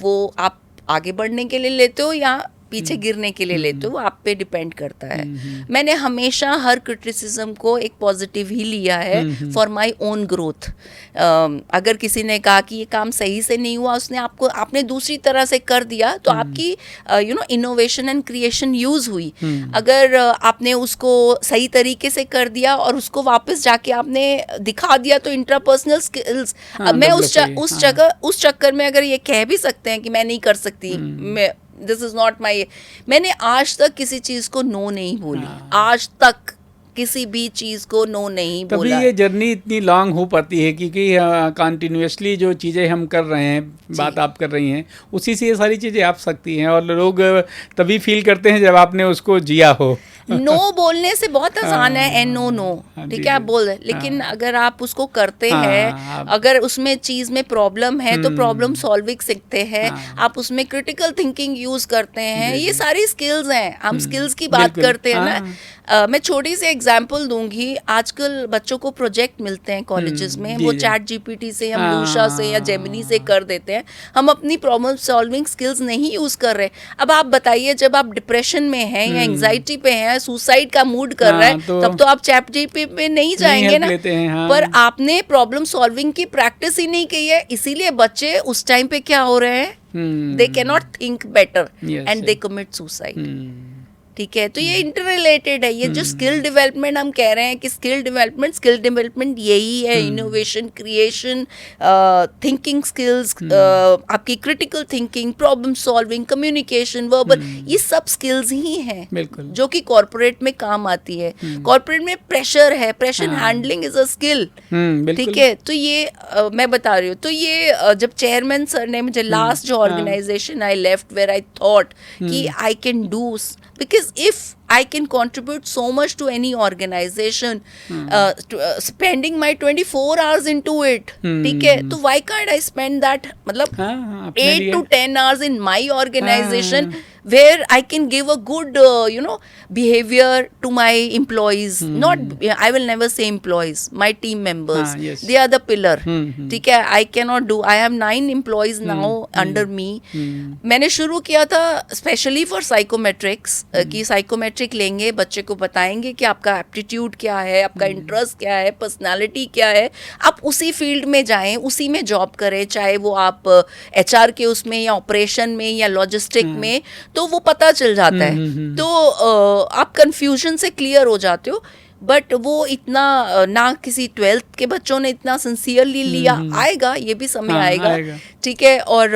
वो आप आगे बढ़ने के लिए लेते हो या पीछे गिरने के लिए लेते हो, वो आप पे डिपेंड करता है। मैंने हमेशा हर क्रिटिसिज्म को एक पॉजिटिव ही लिया है फॉर माय ओन ग्रोथ। अगर किसी ने कहा कि ये काम सही से नहीं हुआ, आपने दूसरी तरह से कर दिया, तो आपकी you know innovation and creation use हुई। अगर आपने उसको सही तरीके से कर दिया और उसको वापस जाके आपने दिखा दिया, तो इंट्रापर्सनल स्किल्स, मैं उस चक्कर में अगर ये कह भी सकते हैं कि मैं नहीं कर सकती, मैं दिस इज नॉट माई, मैंने आज तक किसी चीज को नो नहीं बोली, आज तक किसी भी चीज को नो नहीं बोला। तभी ये जर्नी इतनी लॉन्ग हो पाती है, क्योंकि कंटिन्यूअसली जो चीज़ें हम कर रहे हैं, बात आप कर रही हैं, उसी से ये सारी चीज़ें आप सकती हैं, और लोग तभी फील करते हैं जब आपने उसको जिया हो। नो बोलने से बहुत आसान है, एन नो, ठीक है, आप बोल रहे, लेकिन अगर आप उसको करते हैं, अगर उसमें चीज में प्रॉब्लम है तो प्रॉब्लम सॉल्विंग सीखते हैं, आप उसमें क्रिटिकल थिंकिंग यूज करते हैं, ये सारी स्किल्स हैं। हम स्किल्स की बात करते हैं ना। मैं छोटी सी एग्जांपल दूंगी। आजकल बच्चों को प्रोजेक्ट मिलते हैं कॉलेजेस में, वो चैट जीपीटी से या लूशा से या जेमिनी से कर देते हैं। हम अपनी प्रॉब्लम सॉल्विंग स्किल्स नहीं यूज कर रहे। अब आप बताइए, जब आप डिप्रेशन में हैं या एंग्जाइटी पे हैं, सुसाइड का मूड कर रहा है, तब तो आप चैट जीपीटी पे नहीं जाएंगे ना। पर आपने प्रॉब्लम सॉल्विंग की प्रैक्टिस ही नहीं की है, इसीलिए बच्चे उस टाइम पे क्या हो रहे हैं, they can not think better and they commit suicide. ठीक है, तो ये इंटर रिलेटेड है। ये जो स्किल डेवलपमेंट हम कह रहे हैं कि स्किल डेवलपमेंट यही है, इनोवेशन, क्रिएशन, थिंकिंग स्किल्स, आपकी critical thinking, problem solving, communication, verbal, ये सब स्किल्स ही हैं जो कि कॉर्पोरेट में काम आती है। कॉर्पोरेट में प्रेशर है, pressure handling is a skill, ठीक है। तो ये मैं बता रही हूँ। तो ये जब चेयरमैन सर ने मुझे लास्ट जो organisation I left, where I thought कि I can do, because if I can contribute so much to any organization, spending my 24 hours into it, ठीक है, तो why can't I spend that, मतलब 8 to 10 hours in my organization where I can give a good, you know, behavior to my employees. Not, I will never say employees, my team members. Yes. They are the pillar. ठीक है, I cannot do. I have 9 employees now under me. मैंने शुरू किया था specially for psychometrics, कि psychometrics लेंगे, बच्चे को बताएंगे कि आपका एप्टीट्यूड क्या है, आपका इंटरेस्ट क्या है, पर्सनालिटी क्या है, आप उसी फील्ड में जाएं, उसी में जॉब करें, चाहे वो आप HR के उसमें या ऑपरेशन में या लॉजिस्टिक में, तो वो पता चल जाता है। तो आप कंफ्यूजन से क्लियर हो जाते हो। बट वो इतना ना किसी 12th के बच्चों ने इतना सिंसियरली लिया, आएगा, ये भी समय आएगा, ठीक है। और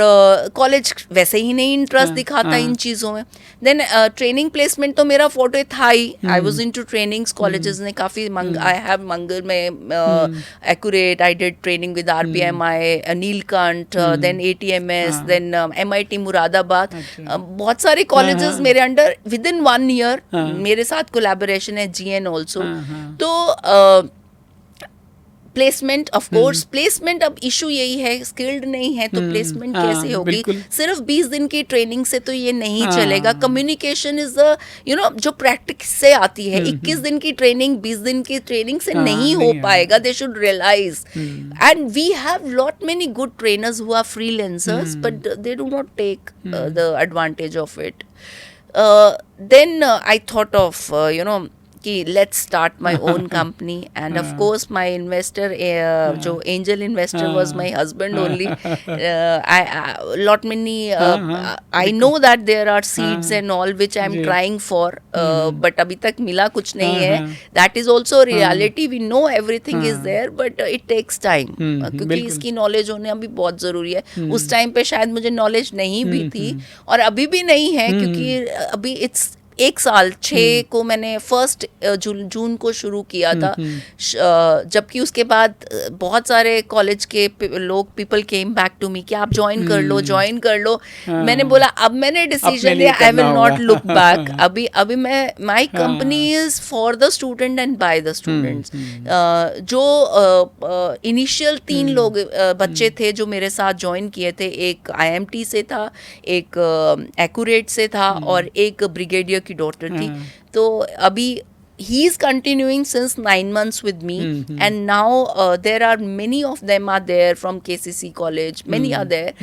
कॉलेज वैसे ही नहीं इंटरेस्ट दिखाता इन चीज़ों में। देन ट्रेनिंग प्लेसमेंट तो मेरा फोटो था ही, I was into trainings, colleges ने काफ़ी आई हैव मंगल में accurate, I did training with RPMI, Neelkanth, then ATMS, then MIT Moradabad, बहुत सारे कॉलेजेस मेरे अंडर विद इन 1 ईयर मेरे साथ कोलैबोरेशन है, GN ऑल्सो। तो प्लेसमेंट, ऑफ कोर्स प्लेसमेंट, अब इशू यही है, स्किल्ड नहीं है तो प्लेसमेंट कैसे होगी? सिर्फ 20 दिन की ट्रेनिंग से तो ये नहीं चलेगा। कम्युनिकेशन इज द जो प्रैक्टिस से आती है। 21 दिन की ट्रेनिंग 20 दिन की ट्रेनिंग से नहीं हो पाएगा। They should realise, and we have lot many good trainers who are freelancers, but they do not take the advantage of it. Then I thought of कि let's start my own company, and of course my investor, जो angel investor was my husband only. I know that there are seeds and all which I'm trying for, but अभी तक मिला कुछ नहीं है. That is also a reality. We know everything is there, but it takes time, क्योंकि इसकी knowledge होने अभी बहुत ज़रूरी है. उस टाइम पे शायद मुझे knowledge नहीं भी थी, और अभी भी नहीं है, क्योंकि अभी it's 1 साल 6 को मैंने 1 जून को शुरू किया था, जबकि उसके बाद बहुत सारे कॉलेज के लोग, people came back to me कि आप ज्वाइन कर लो। मैंने बोला अब मैंने डिसीजन लिया, I will not look back. अभी मैं, my company is for the student and by the students. जो इनिशियल 3 लोग बच्चे थे जो मेरे साथ ज्वाइन किए थे, एक IMT से था, एक एक्यूरेट से था, और एक ब्रिगेडियर की डॉटर थी। तो अभी he is continuing since 9 months with me, and now there are many of them are there from KCC college, many are there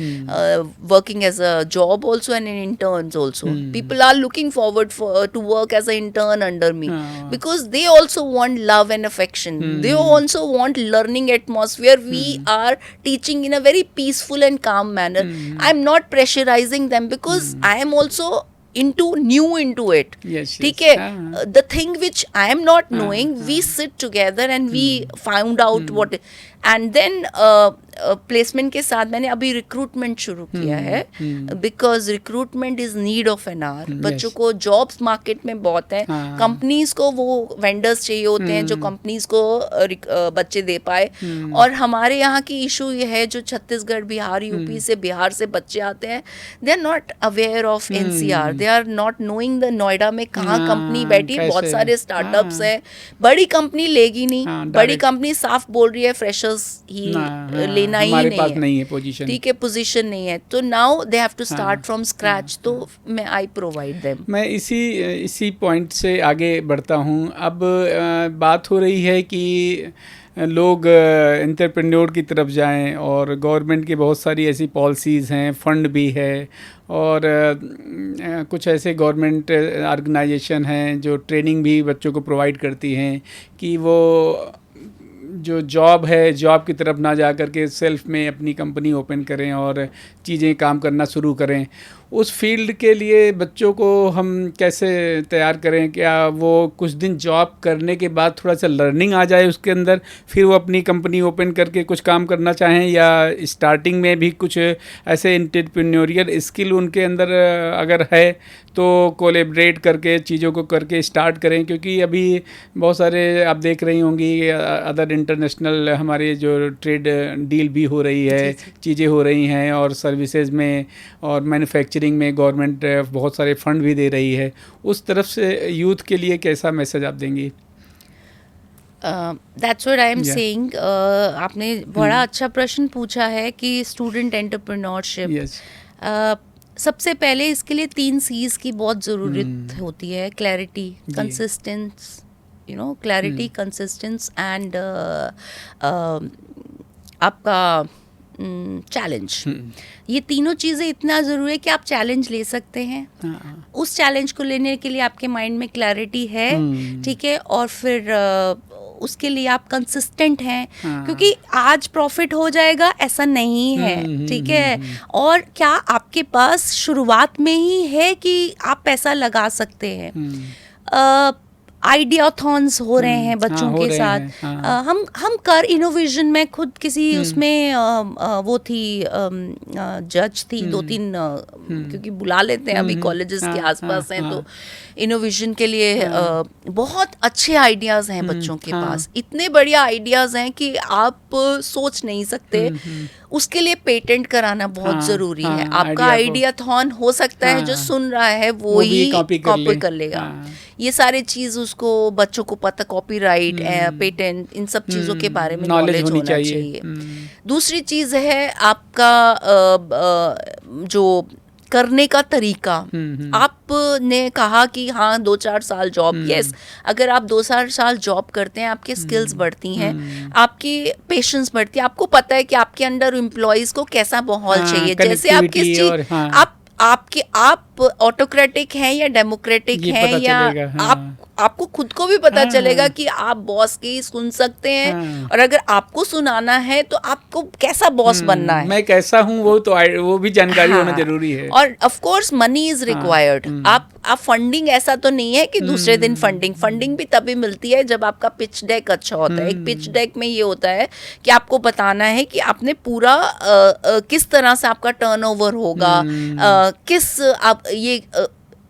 working as a job also and in interns also. People are looking forward to work as an intern under me, because they also want love and affection. They also want learning atmosphere. We are teaching in a very peaceful and calm manner. I'm not pressurizing them, because I am also new into it. ठीक है, the thing which I am not knowing, we sit together and we found out what, and then placement के साथ मैंने अभी recruitment शुरू किया है, because recruitment is need of an our. बच्चों को जॉब्स मार्केट में बहुत है, कंपनीज को वो वेंडर्स चाहिए होते हैं जो कंपनीज को बच्चे दे पाए। और हमारे यहाँ की इशू ये है, जो छत्तीसगढ़, बिहार, यूपी से, बिहार से बच्चे आते हैं, they are not aware of NCR, they are not knowing the Noida में कहाँ कंपनी बैठी है। बहुत सारे स्टार्टअप्स हैं, बड़ी कंपनी लेगी नहीं, बड़ी कंपनी साफ बोल रही है फ्रेशर्स ही लेना ही नहीं है पोजीशन, ठीक है, पोजीशन नहीं है। तो now they have to start from scratch, तो मैं आई प्रोवाइड देम। मैं इसी पॉइंट से आगे बढ़ता हूँ। अब बात हो रही है कि लोग एंटरप्रेन्योर की तरफ जाएं, और गवर्नमेंट की बहुत सारी ऐसी पॉलिसीज़ हैं, फंड भी है, और कुछ ऐसे गवर्नमेंट ऑर्गेनाइजेशन हैं जो ट्रेनिंग भी बच्चों को प्रोवाइड करती हैं कि वो जो जॉब है, जॉब की तरफ ना जा कर के सेल्फ में अपनी कंपनी ओपन करें और चीज़ें काम करना शुरू करें। उस फील्ड के लिए बच्चों को हम कैसे तैयार करें? क्या वो कुछ दिन जॉब करने के बाद थोड़ा सा लर्निंग आ जाए उसके अंदर, फिर वो अपनी कंपनी ओपन करके कुछ काम करना चाहें, या स्टार्टिंग में भी कुछ ऐसे एंटरप्रेन्योरियल स्किल उनके अंदर अगर है तो कोलैबोरेट करके चीज़ों को करके स्टार्ट करें? क्योंकि अभी बहुत सारे आप देख रही होंगी अदर इंटरनेशनल हमारे जो ट्रेड डील भी हो रही है, चीज़ें हो रही हैं, और सर्विसेज में और मैन्युफैक्चरिंग में गवर्नमेंट बहुत सारे फंड भी दे रही है। उस तरफ से यूथ के लिए कैसा मैसेज आप देंगी? That's what I am saying. आपने बड़ा अच्छा प्रश्न पूछा है कि स्टूडेंट एंटरप्रेन्योरशिप। सबसे पहले इसके लिए 3 C's की बहुत ज़रूरत होती है। Clarity, consistency, clarity, consistency, and आपका चैलेंज। ये तीनों चीज़ें इतना ज़रूरी है कि आप चैलेंज ले सकते हैं। उस चैलेंज को लेने के लिए आपके माइंड में क्लैरिटी है, ठीक है, और फिर उसके लिए आप कंसिस्टेंट हैं, क्योंकि आज प्रॉफिट हो जाएगा ऐसा नहीं है, ठीक है। और क्या आपके पास शुरुआत में ही है कि आप पैसा लगा सकते हैं? आइडियाथॉन्स हो रहे हैं बच्चों हो के रहे साथ। हैं, हाँ। हम कर इनोवेशन में खुद किसी उसमें वो थी जज थी, 2-3 क्योंकि बुला लेते हैं अभी कॉलेजेस के आसपास हैं, तो इनोवेशन के लिए बहुत अच्छे आइडियाज़ हैं बच्चों के पास, इतने बढ़िया आइडियाज़ हैं कि आप सोच नहीं सकते। उसके लिए पेटेंट कराना बहुत ज़रूरी है। आपका आइडियाथॉन हो सकता है जो सुन रहा है वो ही कॉपी कर लेगा। ये सारे चीज़ उसको, बच्चों को पता, कॉपीराइट, पेटेंट, इन सब चीज़ों के बारे में नॉलेज होना चाहिए। दूसरी चीज़ है आपका जो करने का तरीका। आपने कहा कि हाँ 2-4 साल जॉब, यस, अगर आप 2-4 साल जॉब करते हैं आपके स्किल्स बढ़ती हैं, आपकी पेशेंस बढ़ती है, आपको पता है कि आपके अंडर एम्प्लॉयज़ को कैसा माहौल चाहिए। जैसे आप किस चीज आप ऑटोक्रेटिक हैं या डेमोक्रेटिक हैं, या आपको खुद को भी पता चलेगा कि आप बॉस की सुन सकते हैं, और अगर आपको सुनाना है तो आपको कैसा बॉस बनना है, मैं कैसा हूँ, वो भी जानकारी होना जरूरी है। और of course money is required. आप फंडिंग ऐसा तो नहीं है कि दूसरे दिन फंडिंग भी तभी मिलती है जब आपका पिच डेक अच्छा होता है। एक पिच डेक में ये होता है कि आपको बताना है कि आपने पूरा किस तरह से आपका टर्नओवर होगा, किस आप ये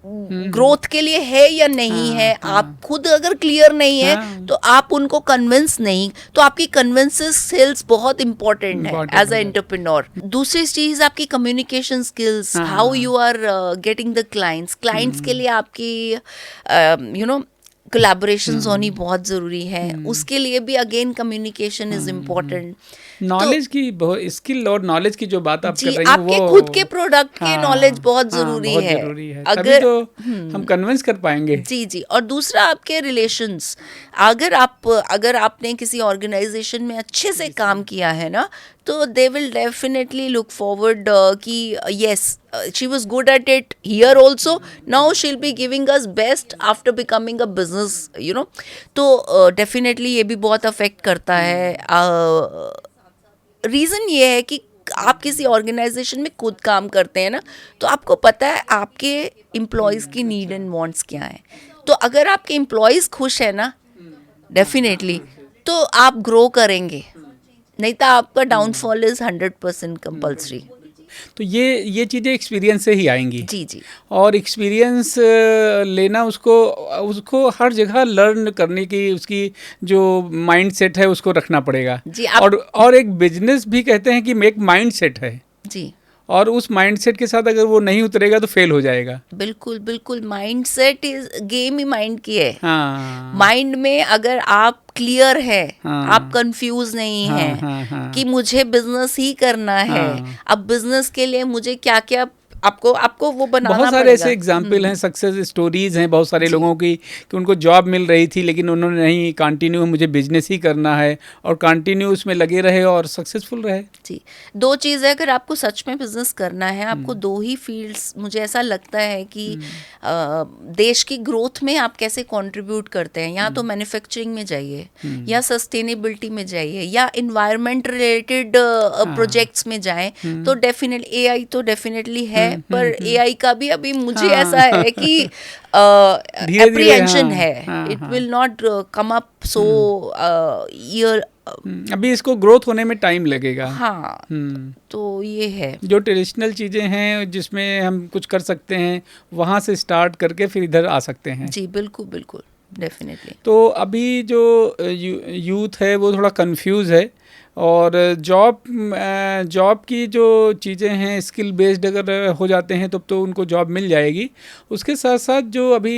ग्रोथ के लिए है या नहीं है। आप खुद अगर क्लियर नहीं है तो आप उनको कन्विंस नहीं, तो आपकी कन्विंसेस स्किल्स बहुत इंपॉर्टेंट है एज ए एंटरप्रेन्योर। दूसरी चीज आपकी communication skills, how you are getting the clients के लिए आपकी कोलैबोरेशंस होनी बहुत ज़रूरी है। उसके लिए भी again communication is important. Knowledge की स्किल और नॉलेज की जो बात आप कर रही हैं, आपके खुद के प्रोडक्ट के नॉलेज बहुत ज़रूरी है। अगर तो हम कन्विंस कर पाएंगे। जी। और दूसरा आपके रिलेशंस, अगर आपने किसी ऑर्गेनाइजेशन में अच्छे से काम किया है ना, तो they will definitely look forward कि yes she was good at it here also, now she will be giving us best after becoming a business, you know. तो डेफिनेटली ये भी बहुत अफेक्ट करता है। रीज़न ये है कि आप किसी ऑर्गेनाइजेशन में खुद काम करते हैं ना, तो आपको पता है आपके एम्प्लॉयज़ की नीड एंड वांट्स क्या हैं। तो अगर आपके एम्प्लॉयज़ खुश है ना, डेफिनेटली तो आप ग्रो करेंगे, नहीं तो आपका डाउनफॉल इज 100% कंपल्सरी। तो ये चीज़ें एक्सपीरियंस से ही आएंगी। जी। और एक्सपीरियंस लेना, उसको हर जगह लर्न करने की उसकी जो माइंड सेट है उसको रखना पड़ेगा जी। और एक बिजनेस भी कहते हैं कि एक माइंड सेट है जी, और उस माइंडसेट के साथ अगर वो नहीं उतरेगा तो फेल हो जाएगा। बिल्कुल mindset is game he mind की है। माइंड में अगर आप क्लियर है, आप कंफ्यूज नहीं है कि मुझे बिजनेस ही करना है, अब बिजनेस के लिए मुझे क्या क्या आपको वो बनाना बहुत सारे ऐसे एग्जाम्पल हैं, सक्सेस स्टोरीज हैं बहुत सारे लोगों की कि उनको जॉब मिल रही थी लेकिन उन्होंने नहीं, कंटिन्यू मुझे बिजनेस ही करना है, और कंटिन्यू उसमें लगे रहे और सक्सेसफुल रहे। जी, दो चीज़ है, अगर आपको सच में बिजनेस करना है, आपको दो ही फील्ड्स मुझे ऐसा लगता है कि देश की ग्रोथ में आप कैसे कंट्रीब्यूट करते हैं। या तो मैन्युफैक्चरिंग में जाइए, या सस्टेनेबिलिटी में जाइए, या इन्वायरमेंट रिलेटेड प्रोजेक्ट्स में जाएं। तो डेफिनेटली एआई तो डेफिनेटली है, पर एआई का भी अभी मुझे ऐसा है कि एप्रीहेंशन है, it will not come up so year, अभी इसको ग्रोथ होने में टाइम लगेगा। तो ये है, जो ट्रेडिशनल चीज़ें हैं जिसमें हम कुछ कर सकते हैं वहाँ से स्टार्ट करके फिर इधर आ सकते हैं। जी बिल्कुल डेफिनेटली। तो अभी जो यूथ है वो थोड़ा कंफ्यूज है, और जॉब की जो चीज़ें हैं स्किल बेस्ड अगर हो जाते हैं तब तो उनको जॉब मिल जाएगी। उसके साथ साथ जो अभी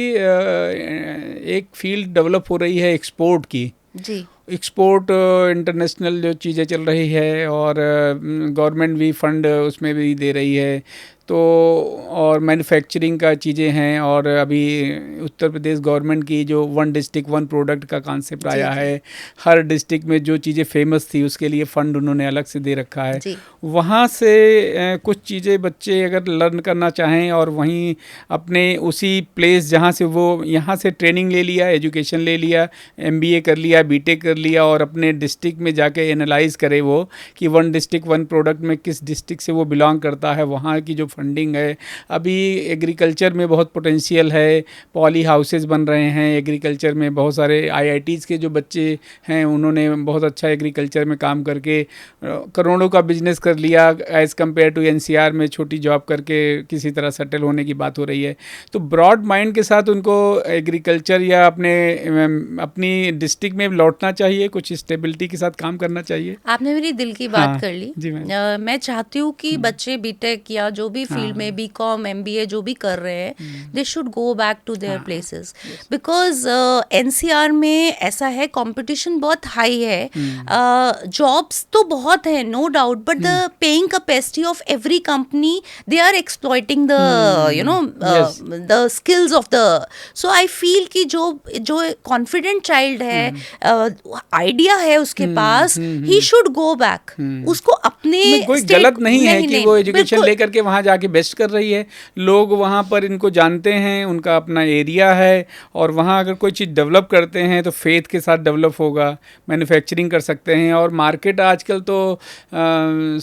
एक फील्ड डेवलप हो रही है एक्सपोर्ट की, जी, एक्सपोर्ट इंटरनेशनल जो चीज़ें चल रही है, और गवर्नमेंट भी फंड उसमें भी दे रही है, तो और मैन्युफैक्चरिंग का चीज़ें हैं, और अभी उत्तर प्रदेश गवर्नमेंट की जो 1 डिस्ट्रिक्ट 1 प्रोडक्ट का कॉन्सेप्ट आया है, हर डिस्ट्रिक्ट में जो चीज़ें फेमस थी उसके लिए फ़ंड उन्होंने अलग से दे रखा है। वहाँ से कुछ चीज़ें बच्चे अगर लर्न करना चाहें और वहीं अपने उसी प्लेस जहाँ से वो यहाँ से ट्रेनिंग ले लिया, एजुकेशन ले लिया, MBA कर लिया, BTech कर लिया, और अपने डिस्ट्रिक्ट में जाके एनालाइज करे वो कि 1 डिस्ट्रिक्ट 1 प्रोडक्ट में किस डिस्ट्रिक्ट से वो बिलोंग करता है, वहाँ की जो फंडिंग है। अभी एग्रीकल्चर में बहुत पोटेंशियल है, पॉली हाउसेस बन रहे हैं एग्रीकल्चर में, बहुत सारे IITs के जो बच्चे हैं उन्होंने बहुत अच्छा एग्रीकल्चर में काम करके करोड़ों का बिजनेस कर लिया, एज़ कम्पेयर टू NCR में छोटी जॉब करके किसी तरह सेटल होने की बात हो रही है। तो ब्रॉड माइंड के साथ उनको एग्रीकल्चर या अपनी डिस्ट्रिक्ट में लौटना चाहिए, कुछ स्टेबिलिटी के साथ काम करना चाहिए। आपने मेरी दिल की बात कर ली। जी मैं चाहती हूँ कि बच्चे बीटेक या जो भी फील्ड में BCom MBA जो भी कर रहे हैं, they should go back to their places, because NCR में ऐसा है, कंपटीशन बहुत हाई है, जॉब्स तो बहुत है no doubt, but the paying capacity of every company, they are exploiting the the skills of the, so I feel कि जो कॉन्फिडेंट चाइल्ड है, आइडिया है उसके पास, ही शुड गो बैक। उसको अपने कोई गलत नहीं है कि वो एजुकेशन लेकर के वहाँ जाके बेस्ट कर रही है, लोग वहाँ पर इनको जानते हैं, उनका अपना एरिया है, और वहाँ अगर कोई चीज़ डेवलप करते हैं तो फेथ के साथ डेवलप होगा, मैन्युफैक्चरिंग कर सकते हैं। और मार्केट आजकल तो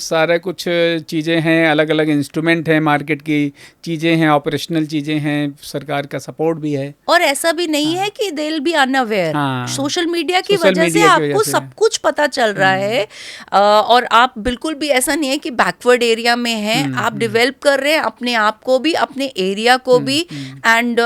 सारा कुछ चीज़ें हैं, अलग अलग इंस्ट्रूमेंट हैं, मार्केट की चीज़ें हैं, ऑपरेशनल चीज़ें हैं, सरकार का सपोर्ट भी है। और ऐसा भी नहीं है कि they will be unaware, social media की वजह से आपको सब कुछ पता चल रहा है, और आप बिल्कुल भी ऐसा नहीं है कि बैकवर्ड एरिया में हैं, आप डेवलप कर रहे हैं अपने आप को भी, अपने एरिया को भी। एंड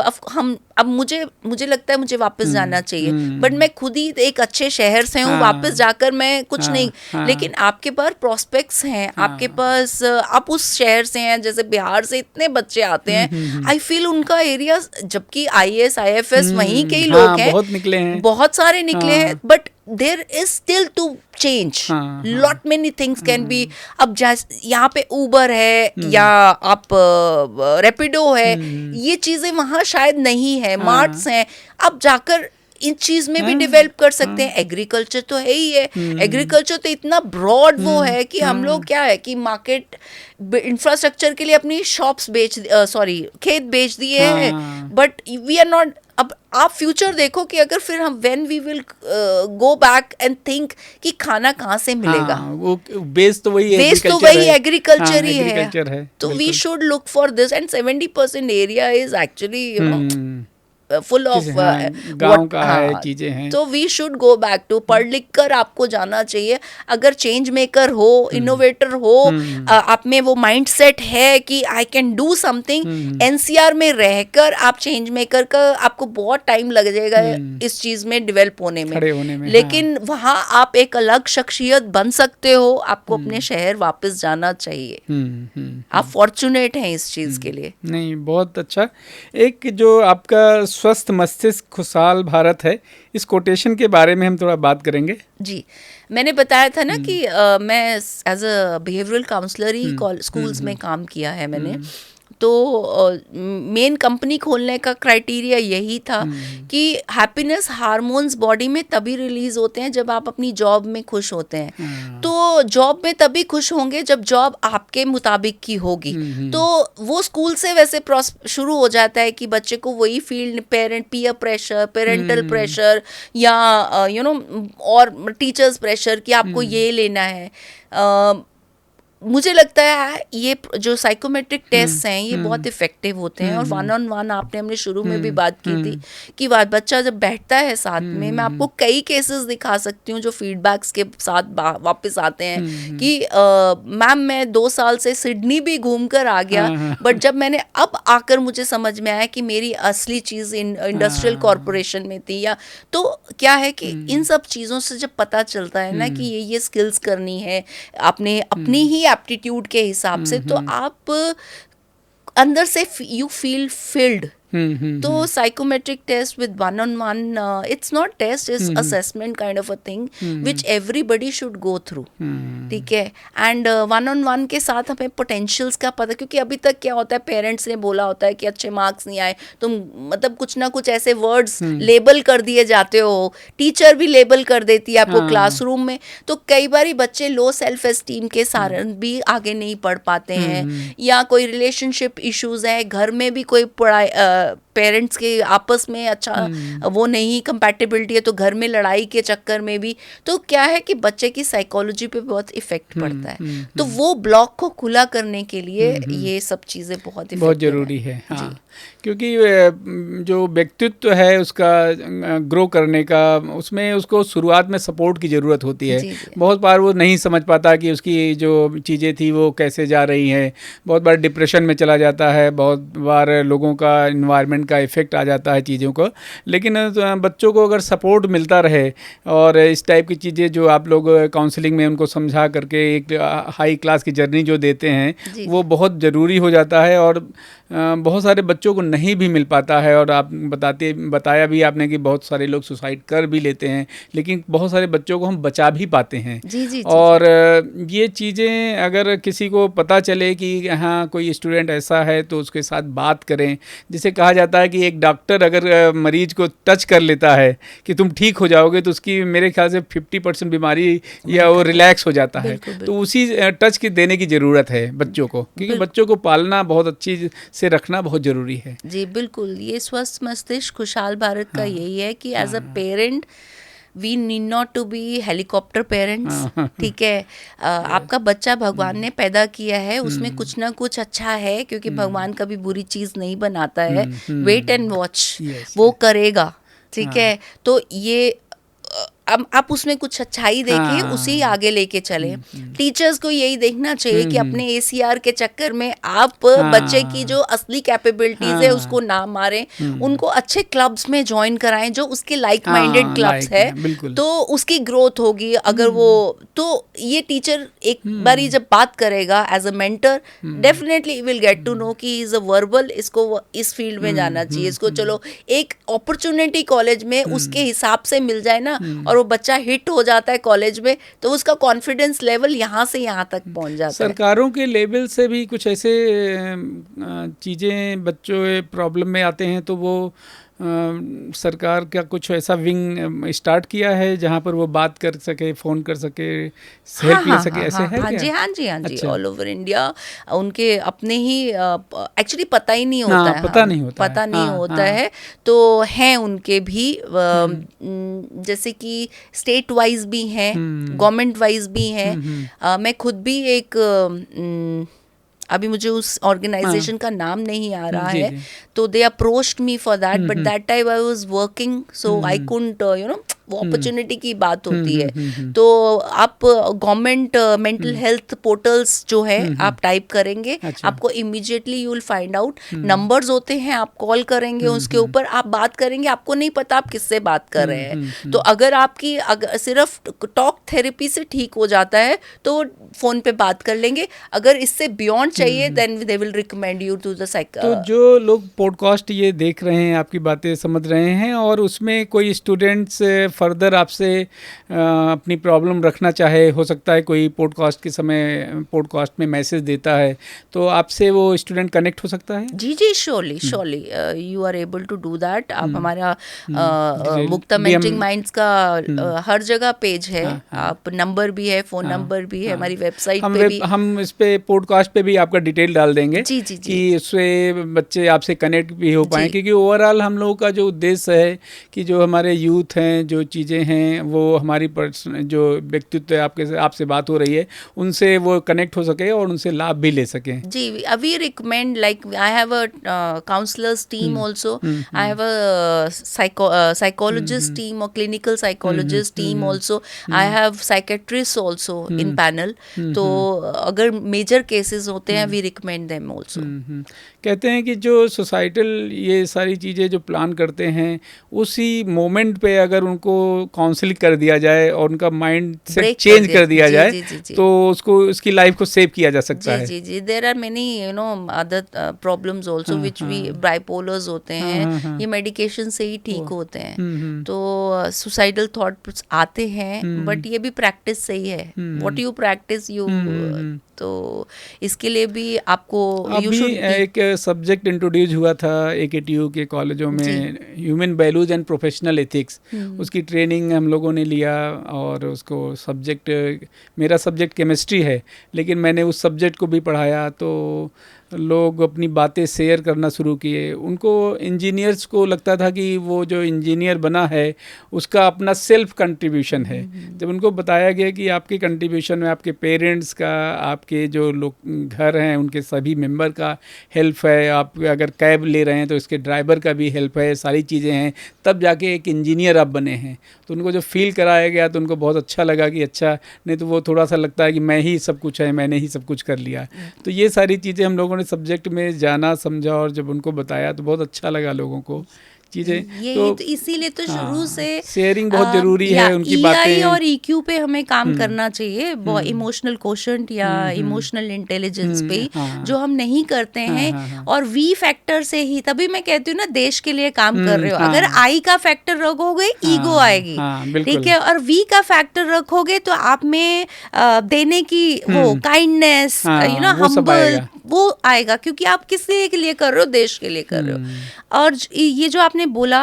अब मुझे लगता है मुझे वापस जाना चाहिए, बट मैं खुद ही एक अच्छे शहर से हूँ, वापस जाकर मैं कुछ नहीं, लेकिन आपके पास प्रोस्पेक्ट्स हैं, आपके पास, आप उस शहर से हैं, जैसे बिहार से इतने बच्चे आते हैं, आई फील उनका एरिया, जबकि IAS IFS वहीं के ही लोग हैं, बहुत निकले हैं, बहुत सारे निकले हैं, but there is still to change, lot many things can be। अब यहाँ पे Uber है या आप Rapido है, ये चीजें वहाँ शायद नहीं है, मार्ट्स हैं, अब जाकर इन चीज में भी डेवलप कर सकते हैं। एग्रीकल्चर तो है ही है, एग्रीकल्चर तो इतना ब्रॉड वो है कि हम लोग क्या है कि मार्केट इंफ्रास्ट्रक्चर के लिए अपनी शॉप्स खेत बेच दिए हैं, बट वी आर नॉट। अब आप फ्यूचर देखो कि अगर फिर हम when we will go back and think कि खाना कहाँ से मिलेगा, वो बेस तो वही एग्रीकल्चर ही है, तो we should look for this. And 70% area is actually full of गांव का है, चीजें हैं, तो we should go back to पढ़ लिख कर आपको जाना चाहिए। अगर चेंज मेकर हो, इनोवेटर हो, आप में वो माइंडसेट है कि I can do something, NCR में रहकर आप चेंज मेकर का आपको बहुत टाइम लग जाएगा इस चीज में डेवलप होने में, लेकिन वहाँ आप एक अलग शख्सियत बन सकते हो। आपको अपने शहर वापस जाना चाहिए, आप फॉर्चुनेट हैं इस चीज के लिए। नहीं, बहुत अच्छा। एक जो आपका स्वस्थ मस्तिष्क खुशहाल भारत है, इस कोटेशन के बारे में हम थोड़ा बात करेंगे। जी, मैंने बताया था ना कि मैं एज अ बिहेवियरल काउंसलर ही स्कूल्स में काम किया है मैंने, तो मेन कंपनी खोलने का क्राइटेरिया यही था कि हैप्पीनेस हार्मोन्स बॉडी में तभी रिलीज होते हैं जब आप अपनी जॉब में खुश होते हैं। तो जॉब में तभी खुश होंगे जब जॉब आपके मुताबिक की होगी। तो वो स्कूल से वैसे शुरू हो जाता है कि बच्चे को वही field, peer pressure, parental pressure या और टीचर्स प्रेशर कि आपको ये लेना है। मुझे लगता है ये जो साइकोमेट्रिक टेस्ट हैं ये बहुत इफेक्टिव होते हैं, और 1-on-1 आपने हमने शुरू में भी बात की थी कि बच्चा जब बैठता है साथ में, मैं आपको कई केसेस दिखा सकती हूँ जो फीडबैक्स के साथ वापस आते हैं कि मैम मैं 2 साल से सिडनी भी घूम कर आ गया, बट जब मैंने अब आकर मुझे समझ में आया कि मेरी असली चीज़ इंडस्ट्रियल कॉरपोरेशन में थी। या तो क्या है कि इन सब चीज़ों से जब पता चलता है ना कि ये स्किल्स करनी है आपने अपनी ही एप्टीट्यूड के हिसाब से, तो आप अंदर से यू फील फिल्ड। तो psychometric test with 1-on-1, it's not test, it's assessment kind of a thing which everybody should go through, ठीक है। एंड 1-on-1 के साथ हमें पोटेंशियल्स का पता, क्योंकि अभी तक क्या होता है, पेरेंट्स ने बोला होता है कि अच्छे मार्क्स नहीं आए तो मतलब कुछ ना कुछ ऐसे वर्ड्स लेबल कर दिए जाते हो, टीचर भी लेबल कर देती है आपको क्लासरूम में, तो कई बार बच्चे लो सेल्फ एस्टीम के कारण भी आगे नहीं पढ़ पाते हैं, या कोई रिलेशनशिप इश्यूज है, घर में भी कोई पढ़ाई पेरेंट्स के आपस में अच्छा वो नहीं कंपैटिबिलिटी है, तो घर में लड़ाई के चक्कर में भी, तो क्या है कि बच्चे की साइकोलॉजी पे बहुत इफेक्ट पड़ता है। तो वो ब्लॉक को खुला करने के लिए ये सब चीज़ें बहुत ज़रूरी है। हाँ, क्योंकि जो व्यक्तित्व है उसका ग्रो करने का, उसमें उसको शुरुआत में सपोर्ट की ज़रूरत होती है। बहुत बार वो नहीं समझ पाता कि उसकी जो चीज़ें थी वो कैसे जा रही हैं, बहुत बार डिप्रेशन में चला जाता है, बहुत बार लोगों का इन्वायरमेंट का इफ़ेक्ट आ जाता है चीज़ों को। लेकिन बच्चों को अगर सपोर्ट मिलता रहे और इस टाइप की चीज़ें जो आप लोग काउंसलिंग में उनको समझा करके एक हाई क्लास की जर्नी जो देते हैं वो बहुत ज़रूरी हो जाता है। और बहुत सारे बच्चों को नहीं भी मिल पाता है, और आप बताया भी आपने कि बहुत सारे लोग सुसाइड कर भी लेते हैं, लेकिन बहुत सारे बच्चों को हम बचा भी पाते हैं। और ये चीज़ें अगर किसी को पता चले कि हाँ कोई स्टूडेंट ऐसा है तो उसके साथ बात करें। जिसे कहा जाता है कि एक डॉक्टर अगर मरीज को टच कर लेता है कि तुम ठीक हो जाओगे, तो उसकी मेरे ख्याल से 50% बीमारी या वो रिलैक्स हो जाता है। तो उसी टच की देने की ज़रूरत है बच्चों को, क्योंकि बच्चों को पालना बहुत अच्छी से रखना बहुत ज़रूरी है। जी बिल्कुल, ये स्वस्थ मस्तिष्क खुशहाल भारत का यही है कि as a parent we need not to be helicopter parents. ठीक है, आपका बच्चा भगवान ने पैदा किया है, उसमें कुछ ना कुछ अच्छा है, क्योंकि भगवान कभी बुरी चीज़ नहीं बनाता है। वेट एंड वॉच, वो करेगा। ठीक है, तो ये आप उसमें कुछ अच्छाई देखिए, उसी आगे लेके चले। टीचर्स को यही देखना चाहिए कि अपने ACR के चक्कर में आप बच्चे की जो असली कैपेबिलिटीज है उसको ना मारें, उनको अच्छे क्लब्स में ज्वाइन कराएं जो उसके लाइक माइंडेड क्लब्स है, तो उसकी ग्रोथ होगी। अगर वो तो ये टीचर एक बारी जब बात करेगा as a mentor, definitely will get to know कि इज अ वर्बल, इसको इस फील्ड में जाना चाहिए, इसको चलो एक अपॉर्चुनिटी कॉलेज में उसके हिसाब से मिल जाए ना, और वो बच्चा हिट हो जाता है कॉलेज में, तो उसका कॉन्फिडेंस लेवल यहाँ से यहाँ तक पहुँच जाता है। सरकारों के लेवल से भी कुछ ऐसे चीज़ें बच्चों प्रॉब्लम में आते हैं, तो वो सरकार का कुछ ऐसा विंग स्टार्ट किया है जहाँ पर वो बात कर सके, फ़ोन कर सके, हेल्प ले सके, ऐसे है क्या? हाँ जी, ऑल ओवर इंडिया उनके अपने ही एक्चुअली पता ही नहीं होता है, पता नहीं होता है, तो हैं उनके भी जैसे कि स्टेट वाइज भी हैं, गवर्नमेंट वाइज भी हैं। मैं खुद भी एक अभी मुझे उस ऑर्गेनाइजेशन का नाम नहीं आ रहा है, तो they approached me for that, but that time I was working, so I couldn't वो अपॉर्चुनिटी की बात होती है। तो आप गवर्नमेंट मेंटल हेल्थ पोर्टल्स जो है आप टाइप करेंगे, आपको immediately you will find out, numbers होते हैं, आप कॉल करेंगे, उसके ऊपर आप बात करेंगे, आपको नहीं पता आप किससे बात कर रहे हैं। तो अगर आपकी सिर्फ टॉक थेरेपी से ठीक हो जाता है तो फोन पे बात कर लेंगे, अगर इससे बियॉन्ड चाहिए then they will recommend you to the तो जो लोग पॉडकास्ट ये देख रहे हैं, आपकी बातें समझ रहे हैं, और उसमें कोई स्टूडेंट्स फर्दर आपसे अपनी प्रॉब्लम रखना चाहे, हो सकता है कोई पॉडकास्ट के समय पॉडकास्ट में मैसेज देता है, तो आपसे वो स्टूडेंट कनेक्ट हो सकता है? जी surely you are able to do that. आप हमारा मुक्ता मेंटरिंग माइंड्स का हर जगह पेज है, आप नंबर भी है, फोन नंबर भी है, हमारी वेबसाइट पे भी, हम इस पे पॉडकास्ट पे भी आपका डिटेल डाल देंगे कि उससे बच्चे आपसे कनेक्ट भी हो पाएँ, क्योंकि ओवरऑल हम लोगों का जो उद्देश्य है कि जो हमारे यूथ हैं, जो चीज़ें हैं, वो हमारी जो व्यक्तित्व आपसे बात हो रही है उनसे वो कनेक्ट हो सके और उनसे लाभ भी ले सकें। जी, we recommend, like I have a counsellors team also, I have a psychologist team और clinical psychologist team also, I have psychiatrist also in panel. तो अगर मेजर केसेस होते हैं वी रिकमेंड देम ऑल्सो। कहते हैं कि जो सोसाइटल ये सारी चीज़ें जो प्लान करते हैं, उसी मोमेंट पे अगर उनको काउंसलिंग कर दिया जाए और उनका माइंड से चेंज कर दिया जाए तो उसको उसकी लाइफ को सेव किया जा सकता है। जी, there are many other problems also which we bipolars होते हैं, ये मेडिकेशन से ही ठीक होते हैं। तो सुसाइडल थॉट्स आते हैं, बट ये भी प्रैक्टिस से ही है, व्हाट यू प्रैक्टिस यू, तो इसके लिए भी आपको अभी एक सब्जेक्ट इंट्रोड्यूस हुआ था AKTU के कॉलेजों में, human values and professional ethics, उसकी ट्रेनिंग हम लोगों ने लिया, और उसको सब्जेक्ट, मेरा सब्जेक्ट केमिस्ट्री है लेकिन मैंने उस सब्जेक्ट को भी पढ़ाया। तो लोग अपनी बातें शेयर करना शुरू किए। उनको इंजीनियर्स को लगता था कि वो जो इंजीनियर बना है उसका अपना सेल्फ कंट्रीब्यूशन है। जब उनको बताया गया कि आपके कंट्रीब्यूशन में आपके पेरेंट्स का, आपके जो लोग घर हैं उनके सभी मेंबर का हेल्प है, आप अगर कैब ले रहे हैं तो इसके ड्राइवर का भी हेल्प है, सारी चीज़ें हैं, तब जाके एक इंजीनियर आप बने हैं। तो उनको जो फील कराया गया तो उनको बहुत अच्छा लगा कि अच्छा, नहीं तो वो थोड़ा सा लगता है कि मैं ही सब कुछ है, मैंने ही सब कुछ कर लिया। तो ये सारी चीज़ें हम लोगों ने सब्जेक्ट में जाना, समझा और जब उनको बताया तो बहुत अच्छा लगा लोगों को चीज़ें। ये तो इसीलिए तो शुरू से शेयरिंग बहुत ज़रूरी है, उनकी बातें और EQ पे हमें काम करना चाहिए, इमोशनल कोशेंट या इमोशनल इंटेलिजेंस पे, जो हम नहीं करते हैं। और V फैक्टर से ही, तभी मैं कहती हूँ ना, देश के लिए काम कर रहे हो। अगर I का फैक्टर रखोगे ईगो आएगी, ठीक है, और V का फैक्टर रखोगे तो आप में देने की वो काइंडनेस, हम्बल, वो आएगा, क्योंकि आप किसी के लिए कर रहे हो, देश के लिए कर रहे हो। और ये जो आपने बोला,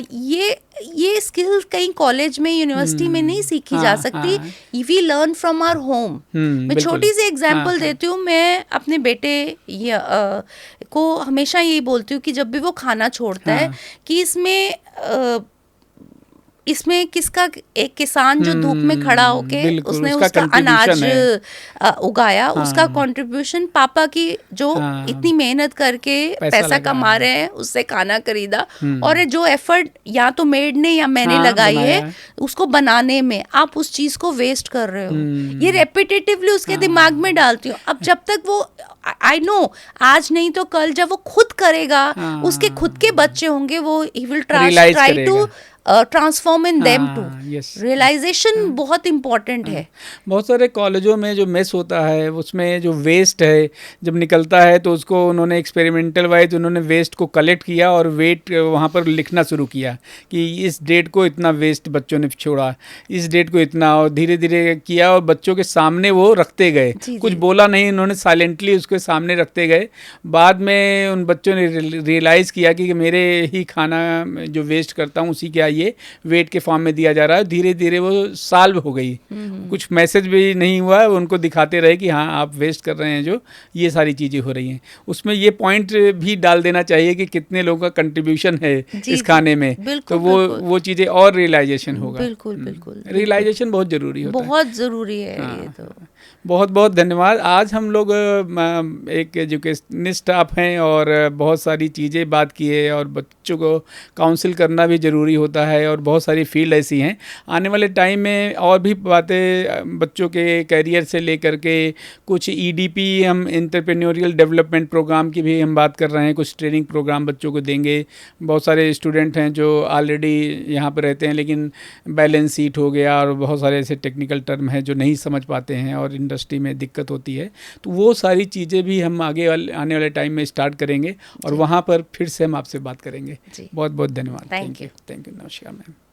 ये स्किल्स कहीं कॉलेज में, यूनिवर्सिटी में नहीं सीखी जा सकती। We learn from our home. मैं छोटी सी एग्जांपल देती हूँ। मैं अपने बेटे को हमेशा यही बोलती हूँ कि जब भी वो खाना छोड़ता है कि इसमें किसका, एक किसान जो धूप में खड़ा होके उसने उसका अनाज उगाया, उसका कंट्रीब्यूशन, पापा की जो इतनी मेहनत करके पैसा कमा रहे हैं, उससे खाना खरीदा, और जो एफर्ट या तो मेड ने या मैंने लगाई है उसको बनाने में, आप उस चीज को वेस्ट कर रहे हो। ये रेपिटेटिवली उसके दिमाग में डालती हूँ। अब जब तक वो, आई नो, आज नहीं तो कल जब वो खुद करेगा, उसके खुद के बच्चे होंगे, वो ही will try to transform in them to. Realisation बहुत इम्पोर्टेंट है। बहुत सारे कॉलेजों में जो मेस होता है उसमें जो वेस्ट है जब निकलता है तो उसको उन्होंने एक्सपेरिमेंटल वाइज उन्होंने वेस्ट को कलेक्ट किया और वेट वहाँ पर लिखना शुरू किया कि इस डेट को इतना वेस्ट बच्चों ने छोड़ा, इस डेट को इतना, और धीरे धीरे किया और बच्चों के सामने वो रखते गए। कुछ बोला नहीं उन्होंने, साइलेंटली उसके सामने रखते गए। बाद में उन बच्चों ने रियलाइज़ किया कि मेरे ही खाना जो वेस्ट करता हूँ उसी के ये वेट के फॉर्म में दिया जा रहा है। धीरे धीरे वो सॉल्व हो गई। कुछ मैसेज भी नहीं हुआ, उनको दिखाते रहे कि हाँ आप वेस्ट कर रहे हैं, जो ये सारी चीज़ें हो रही हैं। उसमें ये पॉइंट भी डाल देना चाहिए कि कितने लोगों का कंट्रीब्यूशन है इस खाने में, तो वो चीज़ें और रियलाइजेशन होगा। बिल्कुल रियलाइजेशन बहुत ज़रूरी होता है, बहुत ज़रूरी है। ये तो बहुत बहुत धन्यवाद। आज हम लोग एक एजुकेशनिस्ट स्टाफ हैं और बहुत सारी चीज़ें बात की है, और बच्चों को काउंसिल करना भी ज़रूरी होता है, और बहुत सारी फील्ड ऐसी हैं। आने वाले टाइम में और भी बातें बच्चों के करियर से लेकर के, कुछ EDP, हम एंटरप्रेन्योरियल डेवलपमेंट प्रोग्राम की भी हम बात कर रहे हैं, कुछ ट्रेनिंग प्रोग्राम बच्चों को देंगे। बहुत सारे स्टूडेंट हैं जो ऑलरेडी यहाँ पर रहते हैं लेकिन बैलेंस शीट हो गया और बहुत सारे ऐसे टेक्निकल टर्म हैं जो नहीं समझ पाते हैं और इंडस्ट्री में दिक्कत होती है। तो वो सारी चीज़ें भी हम आने वाले टाइम में स्टार्ट करेंगे और वहाँ पर फिर से हम आपसे बात करेंगे। बहुत बहुत धन्यवाद। Thank you. नमस्कार मैम।